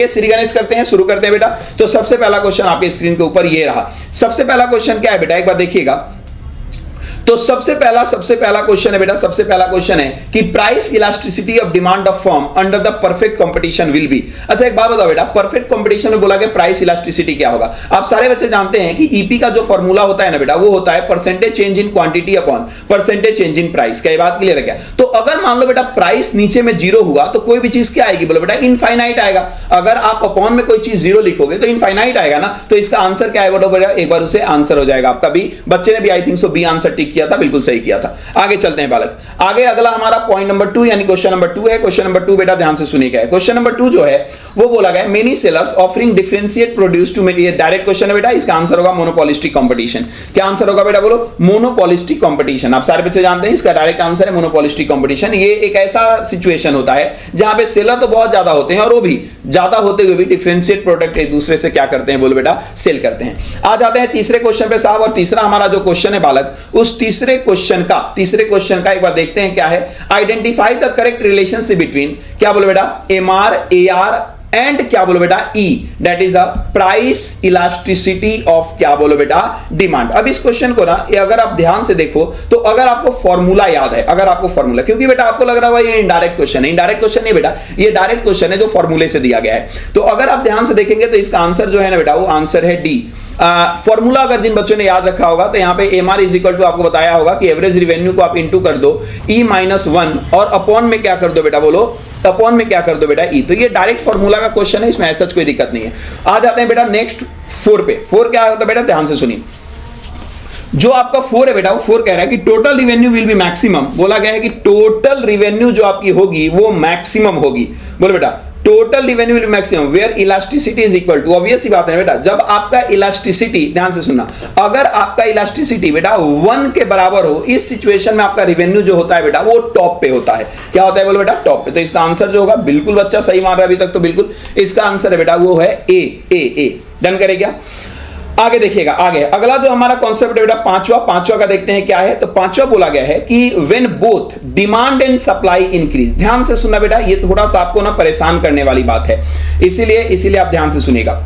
श्री गणेश करते हैं, शुरू करते हैं बेटा। तो सबसे पहला क्वेश्चन आपके स्क्रीन के ऊपर ये रहा। सबसे पहला क्वेश्चन क्या है बेटा, एक बार देखिएगा। तो सबसे पहला क्वेश्चन है बेटा, सबसे पहला क्वेश्चन है कि price elasticity of demand of firm under the perfect competition will be. अच्छा एक बात बताओ बेटा, परफेक्ट कंपटीशन में बोला गया प्राइस इलास्टिसिटी क्या होगा। आप सारे बच्चे जानते हैं कि ईपी का जो फॉर्मूला होता है ना बेटा, वो होता है percentage change in quantity upon percentage change in price. क्या बात क्लियर है क्या? तो अगर मान लो बेटा प्राइस नीचे में जीरो हुआ तो कोई भी चीज क्या आएगी, बोलो बेटा इनफाइनाइट आएगा। अगर आप अपॉन में कोई चीज जीरो लिखोगे तो इनफाइनाइट आएगा ना। तो इसका आंसर क्या है बेटा, एक बार उसे आंसर हो जाएगा आपका बी। बच्चे ने भी I think so B answer tick किया था, बिल्कुल सही किया था। आगे चलते हैं बालक, आगे अगला हमारा पॉइंट नंबर 2 यानी क्वेश्चन नंबर 2 है। क्वेश्चन नंबर 2 बेटा ध्यान से सुनिएगा। क्वेश्चन नंबर 2 जो है वो बोला गया many sellers offering differentiate produce to ये डायरेक्ट क्वेश्चन है बेटा। इसका आंसर होगा मोनोपोलिस्टिक कंपटीशन। क्या आंसर होगा बेटा, बोलो मोनोपोलिस्टिक कंपटीशन। आप सारे बच्चे जानते हैं इसका डायरेक्ट आंसर है मोनोपोलिस्टिक कंपटीशन। ये एक ऐसा सिचुएशन होता है जहां पे सेलर तो बहुत ज्यादा होते हैं और वो भी ज्यादा होते हुए भी डिफरेंशिएट प्रोडक्ट एक दूसरे से क्या करते हैं, बोलो बेटा सेल करते हैं। आ जाते हैं तीसरे क्वेश्चन पे साहब, और तीसरा हमारा जो क्वेश्चन है बालक, उस तीसरे क्वेश्चन का एक बार देखते हैं क्या है। Identify the correct relationship between, क्या बोलो बेटा, एमआर एआर एंड क्या बोलो बेटा E, that is a price elasticity of क्या बोलो बेटा डिमांड। अब इस क्वेश्चन को ना अगर आप ध्यान से देखो तो अगर आपको फॉर्मूला याद है, अगर आपको फॉर्मूला, क्योंकि बेटा आपको लग रहा होगा ये इनडायरेक्ट क्वेश्चन है, इनडायरेक्ट क्वेश्चन नहीं बेटा, ये डायरेक्ट क्वेश्चन है जो फॉर्मूले से दिया गया है। तो अगर आप ध्यान से देखेंगे तो इसका आंसर जो है ना बेटा वो आंसर है डी। फॉर्मूला अगर जिन बच्चों ने याद रखा होगा तो यहाँ पे M R is equal to आपको बताया होगा कि एवरेज रिवेन्यू को आप इंटू कर दो ई माइनस 1 और अपॉन में क्या कर दो बेटा, बोलो अपॉन में क्या कर दो बेटा ई। तो ये डायरेक्ट फॉर्मूला का क्वेश्चन है, इसमें ऐसा कोई दिक्कत नहीं है। आ जाते हैं बेटा नेक्स्ट 4 पे। 4 क्या होता है बेटा, ध्यान से सुनिए। जो आपका 4 है बेटा वो 4 कह रहा है कि total revenue will be maximum. बोला गया है कि टोटल रिवेन्यू जो आपकी होगी वो मैक्सिमम होगी। बोलो बेटा total revenue will be maximum where elasticity is equal to, obvious सी बात है बेटा, जब आपका इलास्टिसिटी, ध्यान से सुनना, अगर आपका इलास्टिसिटी बेटा 1 के बराबर हो, इस सिचुएशन में आपका रिवेन्यू जो होता है बेटा वो टॉप पे होता है। क्या होता है बोलो बेटा, टॉप पे। तो इसका आंसर जो होगा, बिल्कुल बच्चा सही मान रहा है अभी तक, तो बिल्कुल इसका आंसर है बेटा वो है ए। डन करे क्या? आगे देखिएगा, आगे अगला जो हमारा कॉन्सेप्ट है बेटा पांचवा का देखते हैं क्या है। तो पांचवा बोला गया है कि when both demand and supply increase. ध्यान से सुनना बेटा, ये थोड़ा सा आपको ना परेशान करने वाली बात है, इसीलिए आप ध्यान से सुनिएगा।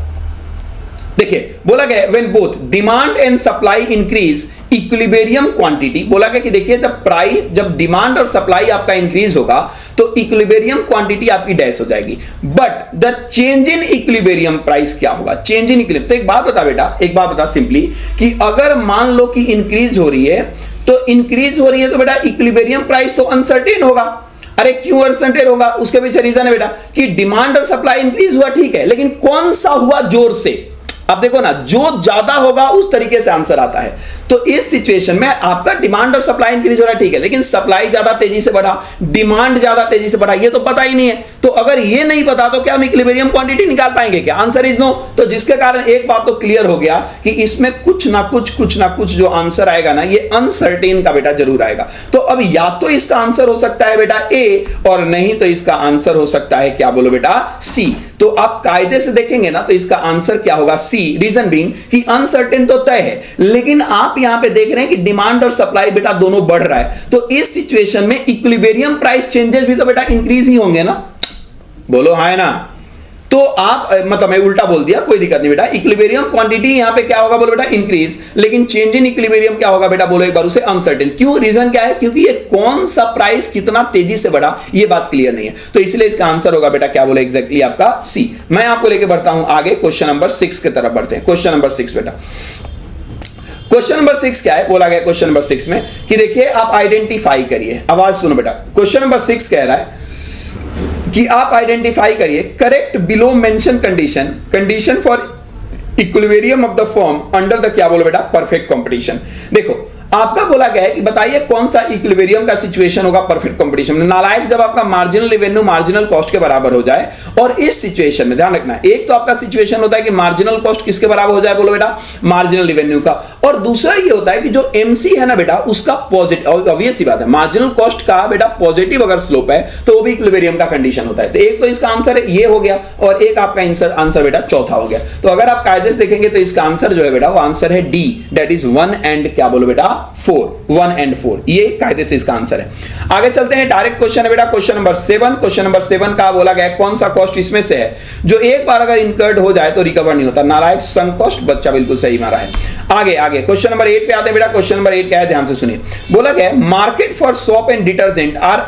देखिए बोला गया when both demand and supply increase equilibrium quantity. बोला गया कि देखिए जब डिमांड और सप्लाई आपका इंक्रीज होगा तो इक्विलिब्रियम क्वांटिटी आपकी डैश हो जाएगी, but the change in equilibrium price क्या होगा, चेंज इन इक्विलिब्रियम। तो एक बात बता सिंपली कि अगर मान लो कि इंक्रीज हो रही है तो बेटा इक्विलिब्रियम प्राइस तो अनसर्टेन होगा। अरे क्यों अनसर्टेन होगा, उसके पीछे रीजन है बेटा कि डिमांड और सप्लाई इंक्रीज हुआ, ठीक है, लेकिन कौन सा हुआ जोर से। अब देखो ना, जो ज्यादा होगा उस तरीके से आंसर आता है। तो इस सिचुएशन में आपका डिमांड और सप्लाई इंक्रीज हो रहा है, ठीक है, लेकिन सप्लाई ज्यादा तेजी से बढ़ा, डिमांड ज्यादा तेजी से बढ़ा, ये तो पता ही नहीं है। तो अगर ये नहीं पता तो क्या हम इक्विलिब्रियम क्वांटिटी निकाल पाएंगे क्या? Answer is no. तो जिसके कारण एक बात तो क्लियर हो गया कि इसमें कुछ ना कुछ जो आंसर आएगा ना ये अनसर्टेन का बेटा जरूर आएगा। तो अब या तो इसका आंसर हो सकता है बेटा ए, और नहीं तो इसका आंसर हो सकता है क्या बोलो बेटा सी। तो आप कायदे से देखेंगे ना तो इसका आंसर क्या होगा सी। रीजन बीइंग कि अनसर्टेन तो तय है, लेकिन आप यहां पे देख रहे हैं कि डिमांड और सप्लाई बेटा दोनों बढ़ रहा है। तो इस सिचुएशन में इक्विलिब्रियम प्राइस चेंजेस भी तो बेटा इंक्रीज ही होंगे ना, बोलो हाँ है ना। तो आप मतलब मैं उल्टा बोल दिया, कोई दिक्कत नहीं बेटा। इक्विलिब्रियम क्वांटिटी यहां पे क्या होगा बोलो बेटा इंक्रीज, लेकिन चेंज इन इक्विलिब्रियम क्या होगा बेटा, बोलो एक बार उसे अनसर्टेन। क्यों, रीजन क्या है, क्योंकि ये कौन सा प्राइस कितना तेजी से बढ़ा ये बात क्लियर नहीं है। तो इसलिए इसका आंसर होगा बेटा क्या बोले एग्जैक्टली आपका सी। मैं आपको लेके बढ़ता हूं आगे, क्वेश्चन नंबर 6 की तरफ बढ़ते हैं। क्वेश्चन नंबर 6 बेटा, क्वेश्चन नंबर 6 क्या है, बोला गया क्वेश्चन नंबर 6 में कि देखिए आप आइडेंटिफाई करिए, आवाज सुनो बेटा। क्वेश्चन नंबर 6 कह रहा है कि आप आइडेंटिफाई करिए correct below mention condition for equilibrium of the firm under the क्या बोलो बेटा परफेक्ट कंपटीशन। देखो आपका बोला गया है कि बताइए कौन सा इक्विलिब्रियम का सिचुएशन होगा परफेक्ट कंपटीशन में। नालायक जब आपका मार्जिनल रेवेन्यू मार्जिनल कॉस्ट के बराबर हो जाए, और इस सिचुएशन में ध्यान रखना, एक तो आपका सिचुएशन होता है कि मार्जिनल कॉस्ट किसके बराबर हो जाए बोलो बेटा मार्जिनल रेवेन्यू का, और दूसरा ये होता है कि जो एमसी है ना बेटा उसका पॉजिटिव, ऑब्वियस सी बात है मार्जिनल कॉस्ट का बेटा पॉजिटिव अगर स्लोप है तो वो भी इक्विलिब्रियम का कंडीशन होता है। तो एक तो इसका आंसर ये हो गया, और एक आपका आंसर बेटा चौथा हो गया। तो अगर आप कायदे से देखेंगे तो इसका आंसर जो है बेटा वो आंसर है डी, दैट इज 1 एंड क्या बोलो बेटा 4, 1 and 4, ये कायदे से इसका आंसर है। आगे चलते हैं, डायरेक्ट क्वेश्चन है बेटा, क्वेश्चन नंबर 7। क्वेश्चन नंबर 7 का बोला गया कौन सा कॉस्ट इसमें से है जो एक बार अगर इनकर्ड हो जाए तो रिकवर नहीं होता? नालायक, संक कॉस्ट। बच्चा बिल्कुल सही मारा है। आगे आगे क्वेश्चन नंबर 8 पे आते हैं बेटा। क्वेश्चन नंबर 8 क्या है, ध्यान से सुनिए। बोला गया market for soap and detergent are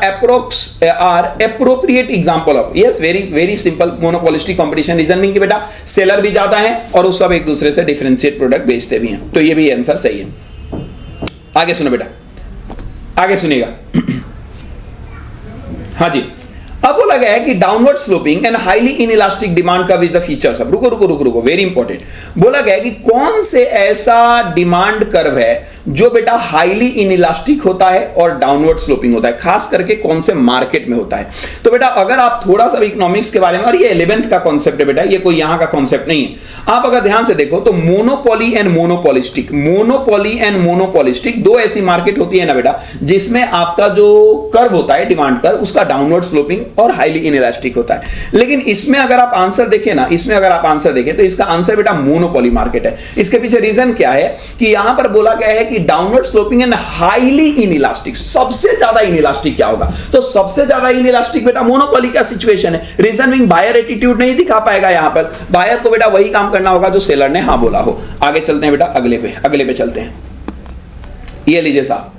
appropriate example of, yes, very very simple, monopolistic competition. Reason की बेटा सेलर भी ज्यादा है और वो सब एक दूसरे से डिफरेंशिएट प्रोडक्ट बेचते भी हैं, तो ये भी आंसर सही है। आगे सुनो बेटा, आगे सुनिएगा। हाँ जी, अब बोला गया है कि downward sloping and highly inelastic demand का विज द फीचर्स। अब रुको रुको रुको रुको, वेरी इंपॉर्टेंट। बोला गया है कि कौन से ऐसा डिमांड कर्व है जो बेटा हाईली इनइलास्टिक होता है और डाउनवर्ड स्लोपिंग होता है, खास करके कौन से मार्केट में होता है? तो बेटा अगर आप थोड़ा सा इकोनॉमिक्स के बारे में, और ये 11th का कॉन्सेप्ट है बेटा, ये कोई यहां का कॉन्सेप्ट नहीं है। आप अगर ध्यान से देखो तो monopoly and monopolistic, monopoly and monopolistic दो ऐसी मार्केट होती है ना बेटा, जिसमें आपका जो कर्व होता है डिमांड कर्व, उसका डाउनवर्ड स्लोपिंग और हाईली इनइलास्टिक होता है। लेकिन इसमें अगर आप आंसर देखें ना, इसमें अगर आप आंसर देखें तो इसका आंसर बेटा मोनोपोली मार्केट है। इसके पीछे रीजन क्या है कि यहां पर बोला गया है कि downward sloping and highly inelastic, सबसे ज्यादा इनइलास्टिक क्या होगा? तो सबसे ज्यादा इनइलास्टिक बेटा मोनोपोली का सिचुएशन है। रीजन बिंग बायर एटीट्यूड नहीं दिखा पाएगा यहां पर, बायर को बेटा वही काम करना होगा जो सेलर ने हां बोला हो। आगे चलते हैं बेटा, अगले पे चलते हैं। ये लीजिए साहब,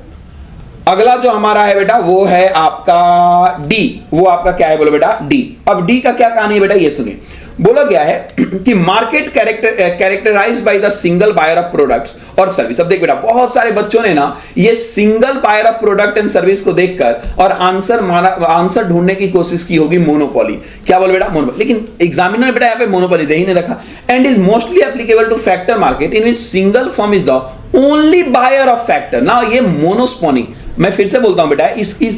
अगला जो हमारा है बेटा वो है आपका डी। वो आपका क्या है बोलो बेटा? डी। अब डी का क्या कहानी है बेटा, ये सुनिए। बोला गया है कि market characterised by the single buyer of products और सर्विस। अब देख बेटा, बहुत सारे बच्चों ने ना ये single buyer of product and service को देखकर और आंसर ढूंढने की कोशिश की होगी मोनोपोली। क्या बोल बेटा? मोनोपोली। लेकिन एग्जामिनर बेटा यहाँ पे मोनोपोली दे ही नहीं रखा। And is mostly applicable to factor market in which single firm is the only buyer of factor. ना ये मोनोस्पोनी, मैं फिर से बोलता हूं बेटा,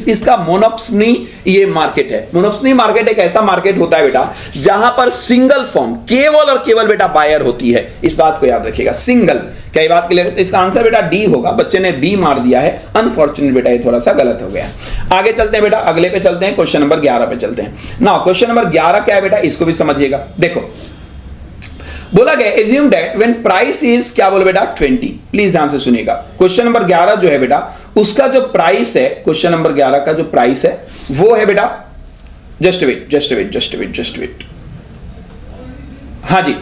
इसका मोनोप्सनी ये मार्केट है। मोनोप्सनी मार्केट एक ऐसा मार्केट होता है बेटा जहां पर सिंगल फर्म केवल और केवल बेटा बायर होती है। इस बात को याद रखिएगा, सिंगल। क्या ये बात क्लियर है? तो इसका आंसर बेटा डी होगा। बच्चे ने बी मार दिया है, अनफॉर्चुनेट बेटा, ये थोड़ा सा गलत हो गया। आगे चलते हैं बेटा, अगले पे चलते हैं, क्वेश्चन नंबर 11 पे चलते हैं ना। क्वेश्चन नंबर 11 क्या है बेटा, इसको भी समझिएगा। देखो बोला गया assume that when price is, क्या बोले बेटा? 20। प्लीज ध्यान से सुनिएगा। क्वेश्चन नंबर 11 जो है बेटा, उसका जो प्राइस है, क्वेश्चन नंबर 11 का जो प्राइस है वो है बेटा, जस्ट वेट। हाँ जी,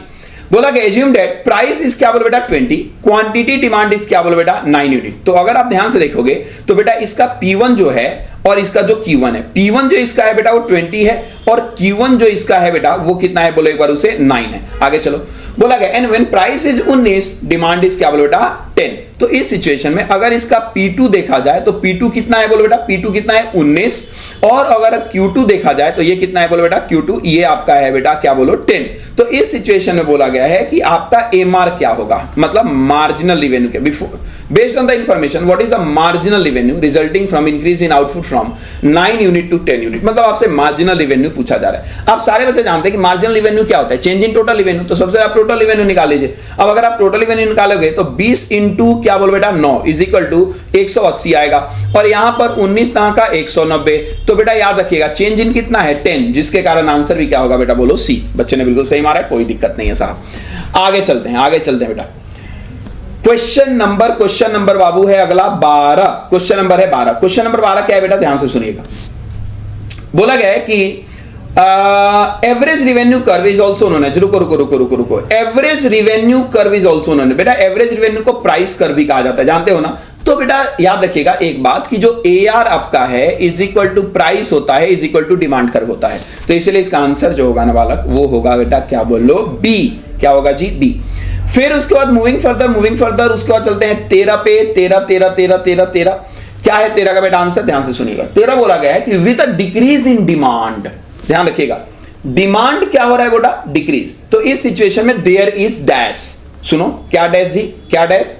बोला गया एज्यूम दैट प्राइस इज, क्या बोले बेटा? 20, क्वांटिटी डिमांड इज, क्या बोले बेटा? 9 यूनिट। तो अगर आप ध्यान से देखोगे तो बेटा इसका P1 जो है और इसका जो Q1 है, P1 जो इसका है बेटा वो 20 है और Q1 जो इसका है बेटा वो कितना है बोलो एक बार, उसे 9 है। आगे चलो, बोला गया and when price is 19, demand is, क्या बोलो बेटा? 10। तो इस सिचुएशन में अगर इसका P2 देखा जाए तो P2 कितना है बोलो बेटा? P2 कितना है? 19। और अगर Q2 देखा जाए तो ये कितना है बोलो बेटा? Q2 ये आपका है बेटा, क्या बोलो? 10। तो इस सिचुएशन में बोला गया है कि आपका MR क्या होगा, मतलब मार्जिनल रेवेन्यू के before, based on the information what is the marginal revenue resulting from increase in output from 9 unit to 10 unit. मतलब आपसे मार्जिनल रेवेन्यू पूछा जा रहा है। आप सारे बच्चे जानते हैं कि मार्जिनल रेवेन्यू क्या होता है, चेंज इन टोटल रेवेन्यू। तो सबसे आप टोटल रेवेन्यू निकाल लीजिए। अब अगर आप टोटल रेवेन्यू निकालोगे तो 20 इंटू, क्या बोल बेटा? 9 इज इक्वल टू 180 आएगा और यहां पर 19 कहां का? 190। तो बेटा याद रखिएगा चेंज इन कितना है? 10, जिसके कारण आंसर भी क्या होगा बेटा? बोलो सी। बच्चे ने बिल्कुल सही मारा है, कोई दिक्कत नहीं है साहब। आगे चलते हैं बेटा। क्वेश्चन नंबर बाबू है अगला 12। क्वेश्चन नंबर है 12। क्वेश्चन नंबर 12 क्या है बेटा? ध्यान से सुनिएगा। बोला गया है कि average revenue curve is also known as, रुको, average revenue curve is also known, बेटा एवरेज रेवेन्यू को प्राइस कर्व भी कहा जाता है, जानते हो ना? तो बेटा याद रखिएगा एक बात कि जो AR आपका है इज इक्वल टू प्राइस होता है, is equal to demand curve होता है। तो इसलिए इसका आंसर जो होगा ना बालक, वो होगा बेटा, क्या बोलो? बी। क्या होगा जी? बी। फिर उसके बाद मूविंग फर्दर उसके बाद चलते हैं 13 पे। 13 क्या है 13 का बेटा आंसर? ध्यान से सुनिएगा। 13 बोला गया है कि with a decrease in demand, ध्यान रखिएगा, डिमांड क्या हो रहा है बेटा? डिक्रीज। तो इस सिचुएशन में देयर इज डैश, सुनो क्या डैश जी, क्या डैश?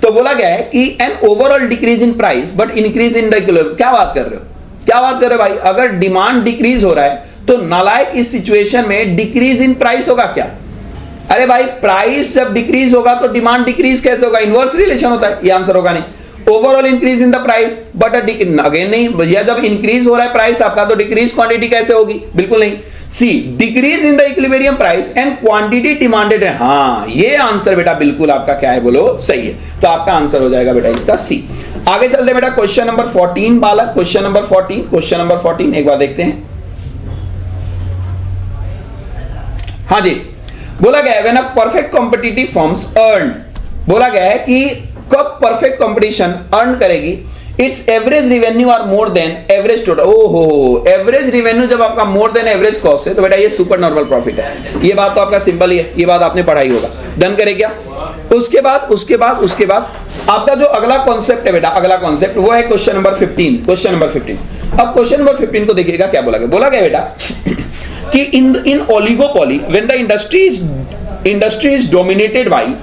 तो बोला गया है कि an overall decrease in price but increase in the, क्या बात कर रहे हो भाई? अगर डिमांड डिक्रीज हो रहा है तो नालायक इस सिचुएशन में डिक्रीज इन प्राइस होगा क्या? अरे भाई प्राइस जब डिक्रीज होगा तो डिमांड डिक्रीज कैसे होगा? इनवर्स रिलेशन होता है, ये आंसर होगा नहीं। Overall increase in the price but again नहीं भैया, जब इंक्रीज हो रहा है प्राइस आपका तो डिक्रीज क्वांटिटी कैसे होगी? बिल्कुल नहीं। C decrease in the equilibrium price and quantity demanded है। हाँ ये आंसर बेटा बिल्कुल आपका क्या है बोलो? सही है। तो आपका आंसर हो जाएगा बेटा इसका सी। आगे चलते हैं बेटा क्वेश्चन नंबर 14 बालक, क्वेश्चन नंबर 14 एक बार देखते हैं। हाँ जी, बोला गया है when a perfect competitive firms earn, बोला गया है कि कब परफेक्ट कंपटीशन अर्न करेगी, its average revenue are more than average total. ओहो, एवरेज रिवेन्यू जब आपका मोर देन एवरेज कॉस्ट है तो बेटा ये सुपर नॉर्मल प्रॉफिट है। ये बात तो आपका सिंपल ही है, ये बात आपने पढ़ाई होगा। डन करे क्या? उसके बाद आपका जो अगला कॉन्सेप्ट है बेटा, अगला कॉन्सेप्ट वो है क्वेश्चन नंबर 15। अब क्वेश्चन नंबर 15 को देखिएगा क्या बोला गया। बोला गया बेटा कि in oligopoly when the industry is dominated by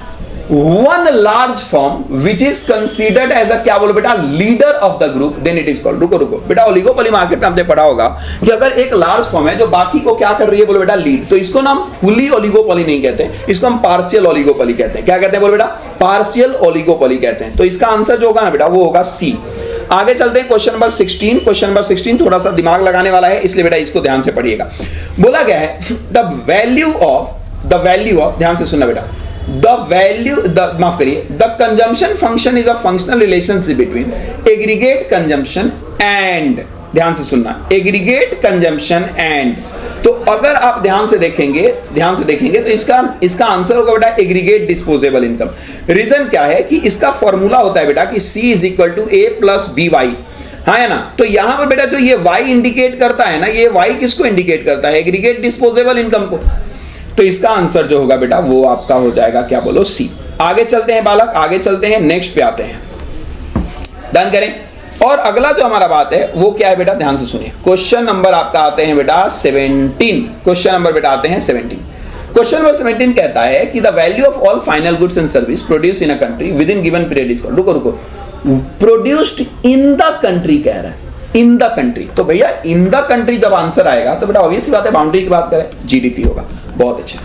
one large firm which is considered as a क्या बोलो बेटा leader of the group, then it is called, रुको बेटा ओलिगोपोली मार्केट में आपने पढ़ा होगा कि अगर एक लार्ज फर्म है जो बाकी को क्या कर रही है बोलो बेटा लीड, तो इसको ना हम फुली ओलिगोपोली नहीं कहते, इसको हम पार्शियल ओलिगोपोली कहते हैं। क्या कहते हैं बोलो बेटा? पार्शियल ओलिगोपोली कहते हैं। तो इसका आंसर जो होगा ना बेटा वो होगा सी। आगे चलते हैं क्वेश्चन नंबर 16। क्वेश्चन नंबर 16 थोड़ा सा दिमाग लगाने वाला है, इसलिए बेटा इसको ध्यान से पढ़िएगा। बोला गया है द वैल्यू ऑफ, ध्यान से सुनना बेटा, माफ करिए, the consumption function is a functional relationship between aggregate consumption and, ध्यान से सुनना, एग्रीगेट कंजम्पशन एंड। तो अगर आप ध्यान से देखेंगे तो इसका आंसर होगा बेटा एग्रीगेट डिस्पोजेबल इनकम। रीजन क्या है कि इसका फॉर्मूला होता है बेटा कि C is equal to A plus BY, हाँ है ना। तो यहां पर बेटा जो ये Y इंडिकेट करता है ना, ये Y किसको इंडिकेट करता है? एग्रीगेट डिस्पोजेबल इनकम को। तो इसका आंसर जो होगा बेटा वो आपका हो जाएगा क्या बोलो C। आगे चलते हैं बालक, आगे चलते हैं, नेक्स्ट पे आते हैं। डन करें। और अगला जो हमारा बात है वो क्या है बेटा, ध्यान से सुनिए। क्वेश्चन नंबर आपका आते हैं बेटा 17। क्वेश्चन नंबर बेटा आते हैं 17। क्वेश्चन नंबर 17 कहता है कि the value of all final goods and service produce in a country with in given period is called, रुको, प्रोड्यूस्ड इन द कंट्री कह रहा है, इन द कंट्री। तो भैया इन द कंट्री जब आंसर आएगा तो बेटा ऑब्वियस सी बात है, बाउंड्री की बात करें GDP होगा। बहुत अच्छे,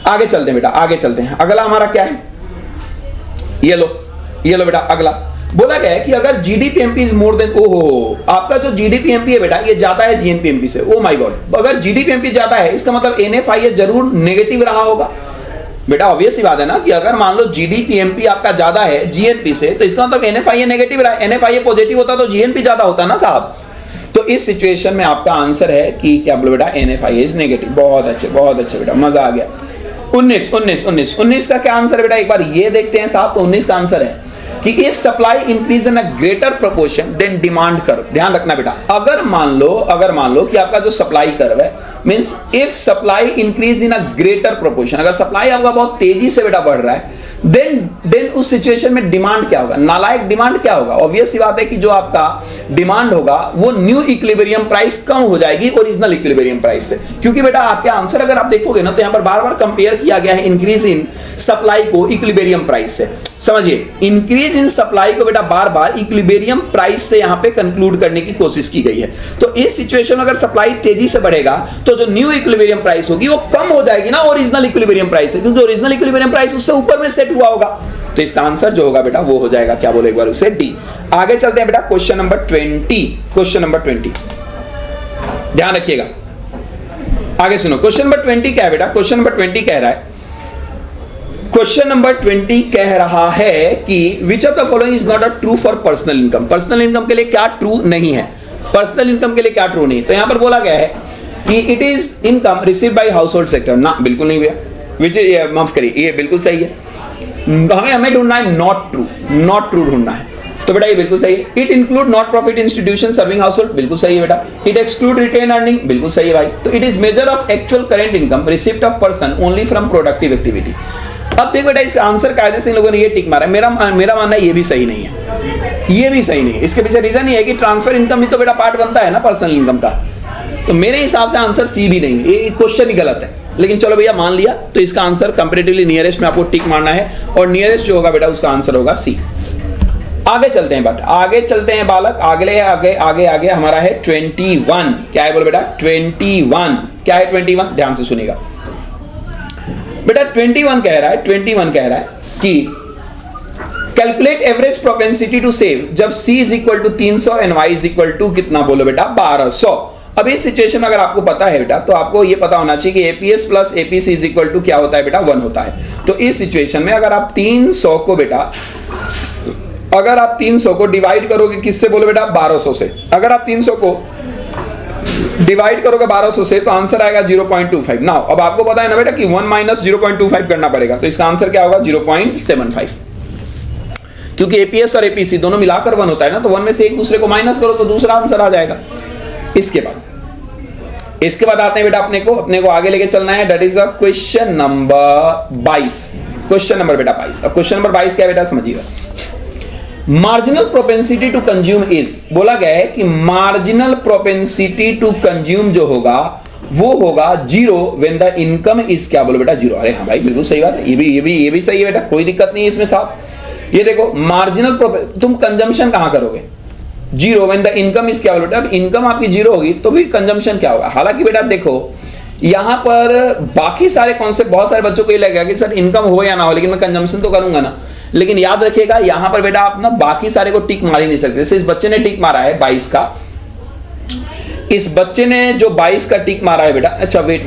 आगे चलते हैं बेटा, आगे चलते हैं। अगला हमारा क्या है, ये लो बेटा अगला। बोला गया है कि अगर GDPMP इज मोर देन, ओहो, आपका जो GDPMP है बेटा ये ज्यादा है GNPMP से। ओ माय गॉड, अगर GDPMP ज्यादा है इसका मतलब NFIA जरूर नेगेटिव रहा होगा बेटा। ऑब्वियस सी बात है ना कि अगर मान लो GDPMP आपका ज्यादा है GNP से तो इसका मतलब NFIA नेगेटिव रहा है। NFIA पॉजिटिव होता तो GNP ज्यादा होता ना साहब। तो इस सिचुएशन में आपका आंसर है कि क्या बोलो बेटा, NFIA इज नेगेटिव। बहुत अच्छे बेटा, मजा आ गया। 19 का क्या आंसर है बेटा, एक बार ये देखते हैं साहब। तो 19 का आंसर है कि if supply increase in a greater proportion than demand curve. ध्यान रखना बेटा, अगर मान लो कि आपका जो सप्लाई कर्व है, means if supply increase in a greater proportion, अगर सप्लाई आपका बहुत तेजी से बेटा बढ़ रहा है, देन उस सिचुएशन में डिमांड क्या होगा, नालायक डिमांड क्या होगा। ऑब्वियस सी बात है कि जो आपका डिमांड होगा वो न्यू इक्विलिब्रियम प्राइस कम हो जाएगी ओरिजिनल इक्विलिब्रियम प्राइस से। क्योंकि बेटा आपके आंसर अगर आप देखोगे ना तो यहां पर बार बार कंपेयर किया गया है इंक्रीज इन सप्लाई को इक्विलिब्रियम प्राइस से। समझिए, इंक्रीज इन सप्लाई को बेटा बार बार इक्विलिब्रियम प्राइस से यहां पे कंक्लूड करने की कोशिश की गई है। तो इस सिचुएशन में अगर सप्लाई तेजी से बढ़ेगा तो जो न्यू इक्विलिब्रियम प्राइस होगी वो कम हो जाएगी ना ओरिजिनल इक्विलिब्रियम प्राइस से, क्योंकि ओरिजिनल इक्विलिब्रियम प्राइस उससे ऊपर में सेट हुआ होगा। तो इसका आंसर जो होगा बेटा वो हो जाएगा क्या बोलो एक बार उसे, D। आगे चलते हैं बेटा क्वेश्चन नंबर 20। ध्यान रखिएगा, आगे सुनो। क्वेश्चन नंबर 20 क्या है बेटा, क्वेश्चन नंबर 20 कह रहा है कि which of the following is not a true for personal income. Personal income के लिए क्या ट्रू नहीं है, पर्सनल इनकम के लिए क्या ट्रू नहीं। तो यहां पर बोला गया है कि it is income receive by house hold sector, ना बिल्कुल नहीं भैया। विच माफ करिए, ये बिल्कुल सही है। हमें ढूंढना है नॉट ट्रू ढूंढना है। तो बेटा ये बिल्कुल सही है। It include not profit institution serving house hold, बिल्कुल सही है बेटा। इट एक्सक्लूड रिटेन अर्निंग, बिल्कुल सही है भाई। तो it is measure of actual current income receipt of person only from productive activity. अब देख बेटा इस आंसर कायदे से इन लोगों ने ये टिक मारा है। मेरा मानना है ये भी सही नहीं है, ये भी सही नहीं है। इसके पीछे रीजन ये है कि ट्रांसफर इनकम भी तो बेटा पार्ट बनता है ना पर्सनल इनकम का। तो मेरे हिसाब से आंसर सी भी नहीं है, ये क्वेश्चन ही गलत है। लेकिन चलो भैया मान लिया, तो इसका आंसर कंपैरेटिवली नियरेस्ट में आपको टिक मारना है और नियरेस्ट जो होगा बेटा उसका आंसर होगा सी। आगे चलते हैं बालक, आगे हमारा है 21। क्या है बोलो बेटा 21, क्या है 21, ध्यान से सुनिएगा बेटा। 21 कह रहा है कि calculate average propensity to save जब C is equal to 300 and Y is equal to कितना बोलो बेटा 1200। अब इस सिचुएशन में अगर आपको पता है बेटा तो आपको ये पता होना चाहिए कि APS plus APC is equal to क्या होता है बेटा 1 होता है। तो इस सिचुएशन में अगर आप 300 को बेटा अगर आप 300 को डिवाइड करोगे किससे बोलो बेटा 1200 से, अगर आप 300 को डिवाइड करोगे 1200 से तो आंसर आएगा 0.25। नाउ अब आपको पता है ना बेटा कि 1 माइनस 0.25 करना पड़ेगा, तो इसका आंसर क्या होगा 0.75, क्योंकि एपीएस और एपीसी दोनों मिलाकर 1 होता है ना, तो 1 में से एक दूसरे को माइनस करो तो दूसरा आंसर आ जाएगा। इसके बाद आते हैं बेटा अपने को आगे लेके चलना है, that is a question number 22। Question number बेटा 22। अब क्वेश्चन नंबर 22 क्या है बेटा समझिएगा। Marginal propensity to consume is, बोला गया है कि मार्जिनल प्रोपेंसिटी टू कंज्यूम जो होगा वो होगा zero when the income is, क्या बोलो बेटा जीरो। अरे हाँ भाई बिल्कुल सही बात है, ये भी सही है बेटा, कोई दिक्कत नहीं है इसमें साहब। ये देखो मार्जिनल तुम कंजम्पशन कहां करोगे zero when the income is, क्या बोलो बेटा। अब इनकम आपकी जीरो होगी तो फिर कंजम्पशन क्या होगा। हालांकि बेटा देखो यहां पर बाकी सारे कॉन्सेप्ट बहुत सारे बच्चों को ये लगेगा कि सर इनकम हो या ना हो लेकिन मैं कंजम्पशन तो करूंगा ना, लेकिन याद रखिएगा यहां पर बेटा आप ना बाकी सारे को टिक मार ही नहीं सकते। जैसे इस बच्चे ने टिक मारा है 22 का, इस बच्चे ने जो 22 का टिक मारा है बेटा, अच्छा वेट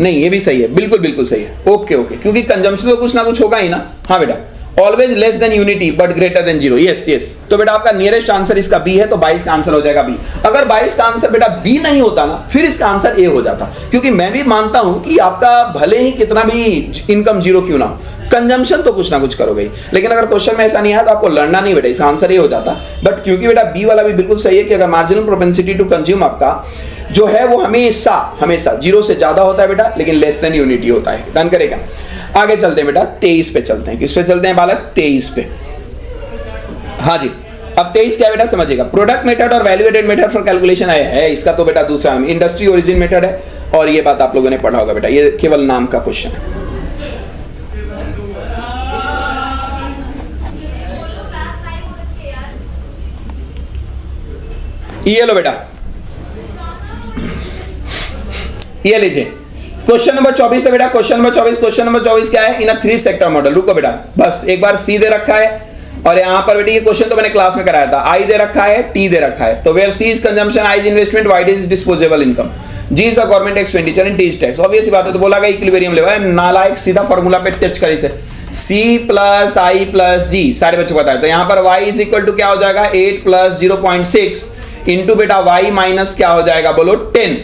नहीं ये भी सही है, बिल्कुल सही है, ओके क्योंकि कंजम्पशन तो कुछ ना कुछ होगा ही ना। हाँ बेटा always less than unity but greater than zero, yes. तो बेटा आपका नियरेस्ट आंसर इसका बी है, तो 22 का आंसर हो जाएगा बी। अगर 22 का आंसर बेटा बी नहीं होता ना फिर इसका आंसर ए हो जाता, क्योंकि मैं भी मानता हूं कि आपका भले ही कितना भी इनकम जीरो क्यों ना हो, कंजम्पशन तो कुछ ना कुछ करोगे ही। लेकिन अगर क्वेश्चन में ऐसा नहीं आया तो आपको लड़ना नहीं बेटा, इसका आंसर ये हो जाता। बट क्योंकि बेटा बी वाला भी बिल्कुल सही है कि अगर मार्जिनल प्रोपेंसिटी टू कंज्यूम आपका जो है वो हमेशा जीरो से ज्यादा होता है बेटा, लेकिन लेस देन यूनिटी होता है। डन करेगा। आगे चलते हैं बेटा 23 पे चलते हैं। किस पे चलते हैं बालक 23 पे। हाँ जी अब 23 क्या बेटा समझिएगा। प्रोडक्ट मेथड और value added method for calculation है इसका, तो बेटा दूसरा इंडस्ट्री ओरिजिन मेथड है, और ये बात आप लोगों ने पढ़ा होगा बेटा, ये केवल नाम का क्वेश्चन है। ये लो बेटा, ये लीजिए क्वेश्चन नंबर 24 है बेटा। क्वेश्चन नंबर 24 क्या है, इन अ 3 सेक्टर मॉडल। रुको बेटा बस एक बार सी दे रखा है, और यहां पर बेटा ये क्वेश्चन तो मैंने क्लास में कराया था। आई दे रखा है, टी दे रखा है, तो where C is consumption, I is investment, Y is disposable income, G is a government expenditure and T is tax. Obvious बात है, तो बोला गया इक्विलिब्रियम लेवल, नालायक सीधा फार्मूला पे टच करे से C प्लस आई प्लस जी, सारे बच्चों को बताया। तो यहां पर y इज इक्वल टू क्या हो जाएगा 8 प्लस 0.6 इंटू बेटा y माइनस क्या हो जाएगा बोलो 10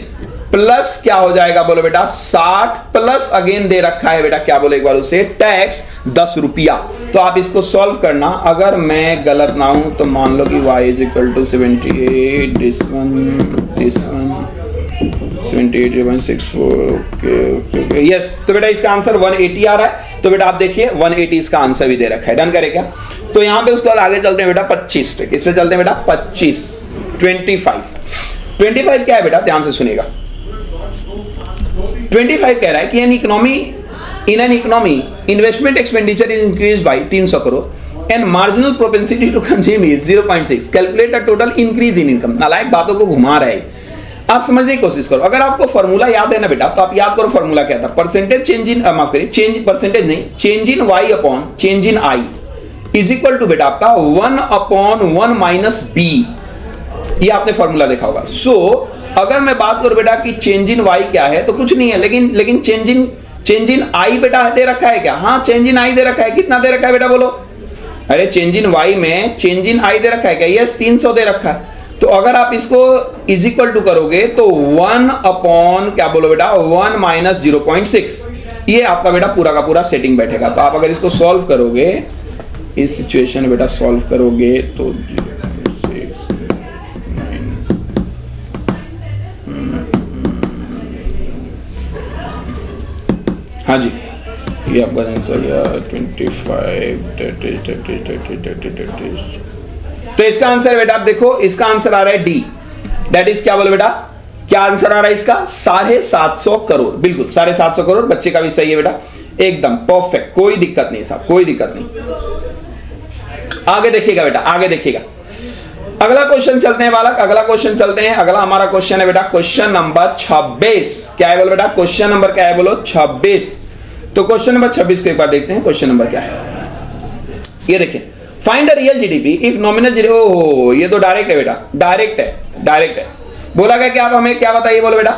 प्लस क्या हो जाएगा बोलो बेटा 60 प्लस अगेन दे रखा है बेटा क्या बोलो एक बार उसे टैक्स 10 रुपया। तो आप इसको सॉल्व करना, अगर मैं गलत ना हूं तो मान लो कि y is equal to 78 this one 78.64 okay yes. तो बेटा इसका आंसर 180 आ रहा है, तो बेटा आप देखिए 180 इसका आंसर भी दे रखा है। डन करेगा। तो यहां पे उसके बाद आगे चलते हैं बेटा 25 पे। किस पे चलते हैं बेटा 25 क्या है बेटा ध्यान से सुनिएगा। 25 कह रहा है कि in an economy investment expenditure is increase by 300 crore and marginal propensity to consume is 0.6, calculate a total increase in income. नालायक बातों को घुमा रहा है, आप समझने की कोशिश करो। अगर आपको फॉर्मूला याद है ना बेटा, तो आप याद करो फॉर्मूला क्या था। परसेंटेज चेंज इन माफ करिए change in y upon change in i is equal to बेटा आपका 1/1 माइनस b। ये आपने फॉर्मूला देखा होगा। सो अगर मैं बात करूं बेटा कि चेंज इन y क्या है, तो कुछ नहीं है, लेकिन चेंज इन i बेटा दे रखा है क्या। हाँ चेंज इन i दे रखा है। कितना दे रखा है बेटा बोलो। अरे चेंज इन y में चेंज इन i दे रखा है क्या, यस 300 दे रखा है। तो अगर आप इसको इज इक्वल टू करोगे तो 1 अपॉन क्या बोलो बेटा 1 माइनस 0.6, ये आपका बेटा पूरा का पूरा सेटिंग बैठेगा। तो आप अगर इसको सॉल्व करोगे, इस सिचुएशन में बेटा सॉल्व करोगे तो 0.6 हाँ जी ये आपका आंसर गया 25 तो इसका आंसर है बेटा आप देखो, इसका आंसर आ रहा है डी। दैट इज क्या बोलो बेटा, क्या आंसर आ रहा है इसका 750 करोड़। बिल्कुल 750 करोड़, बच्चे का भी सही है बेटा, एकदम परफेक्ट, कोई दिक्कत नहीं साहब, कोई दिक्कत नहीं। आगे देखिएगा बेटा, आगे देखिएगा। अगला क्वेश्चन चलते हैं बालक, अगला क्वेश्चन चलते हैं। अगला हमारा क्वेश्चन है बेटा क्वेश्चन नंबर 26। क्या है बोलो बेटा, क्वेश्चन नंबर क्या है बोलो 26। तो क्वेश्चन नंबर 26 को एक बार देखते हैं क्वेश्चन नंबर क्या है। ये देखिए, find the real GDP if nominal GDP. ओहो ये तो डायरेक्ट है बेटा, डायरेक्ट है। बोला गया कि आप हमें क्या बताइए बोलो बेटा,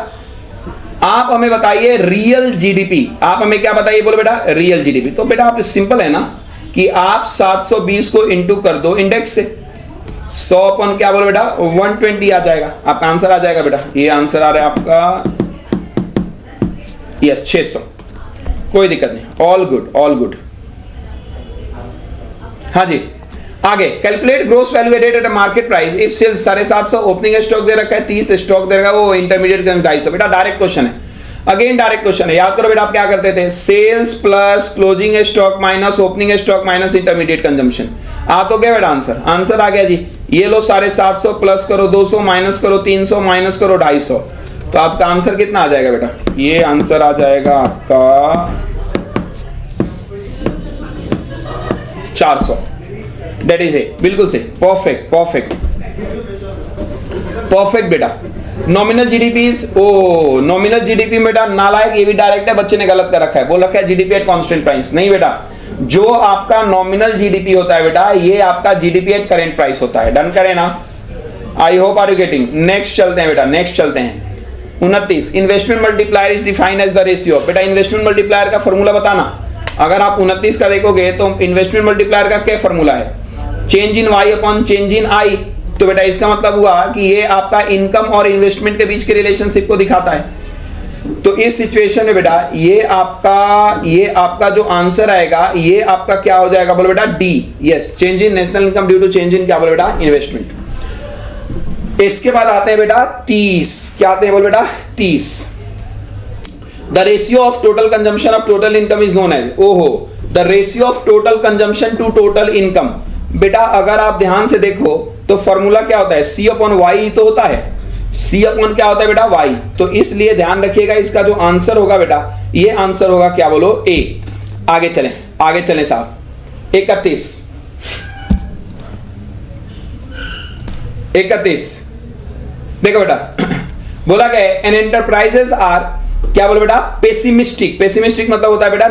आप हमें बताइए रियल जीडीपी। आप हमें क्या बताइए बोलो बेटा, रियल जीडीपी। तो बेटा आप सिंपल है ना, कि आप 720 को इंटू कर दो इंडेक्स से, 100 अपन क्या बोलो बेटा 120 आ जाएगा, आपका आंसर आ जाएगा बेटा। ये आंसर आ रहा है आपका यस 600, कोई दिक्कत नहीं, ऑल गुड ऑल गुड। हाँ जी आगे, calculate gross value added at market price if sales 750, opening stock दे रखा है 30, स्टॉक दे रखा है वो इंटरमीडिएट 250। बेटा डायरेक्ट क्वेश्चन है, अगेन डायरेक्ट क्वेश्चन है। याद करो बेटा आप क्या करते थे, sales plus closing stock minus opening stock minus intermediate consumption. आ तो गया बेटा आंसर, आंसर आ गया जी। ये लो 750 प्लस करो 200 माइनस करो 300 माइनस करो 250, तो आपका आंसर कितना आ जाएगा बेटा, ये आंसर आ जाएगा आपका 400। दैट इज ए, बिल्कुल से परफेक्ट परफेक्ट परफेक्ट बेटा। नॉमिनल जीडीपी, ओ नॉमिनल जीडीपी बेटा नालायक, ये भी डायरेक्ट है, बच्चे ने गलत कर रखा है, बोल रखा है जीडीपी एट कांस्टेंट प्राइस। नहीं बेटा, जो आपका नॉमिनल जीडीपी होता है बेटा, ये आपका जीडीपी एट करेंट प्राइस होता है। डन करें ना, I hope are you getting. Next चलते हैं बेटा, नेक्स्ट चलते हैं 29, investment multiplier is defined as the ratio. बेटा इन्वेस्टमेंट मल्टीप्लायर का फॉर्मूला बताना। अगर आप 29 का देखोगे तो इन्वेस्टमेंट मल्टीप्लायर का क्या फॉर्मूला है, change in Y upon change in I. तो बेटा इसका मतलब हुआ कि ये आपका इनकम और इन्वेस्टमेंट के बीच के रिलेशनशिप को दिखाता है। तो इस सिचुएशन में बेटा ये आपका जो आंसर आएगा ये आपका क्या हो जाएगा, बोलो बेटा D. Yes, change in national income due to change in क्या बोलो बेटा, इन्वेस्टमेंट। इसके बाद आते हैं बेटा 30, क्या आते हैं बोलो बेटा 30। The ratio of total consumption of total income is known as, ओहो the ratio of total consumption to total income. बेटा अगर आप ध्यान से देखो तो फॉर्मूला क्या होता है, सी अपॉन वाई तो होता है, सी अपॉन क्या होता है बेटा वाई। तो इसलिए ध्यान रखिएगा इसका जो आंसर होगा बेटा, ये आंसर होगा क्या बोलो ए। आगे चलें साहब 31 देखो बेटा बोला गया एन एंटरप्राइजेस आर क्या बोलो बेटा पेसिमिस्टिक। पेसिमिस्टिक मतलब होता है बेटा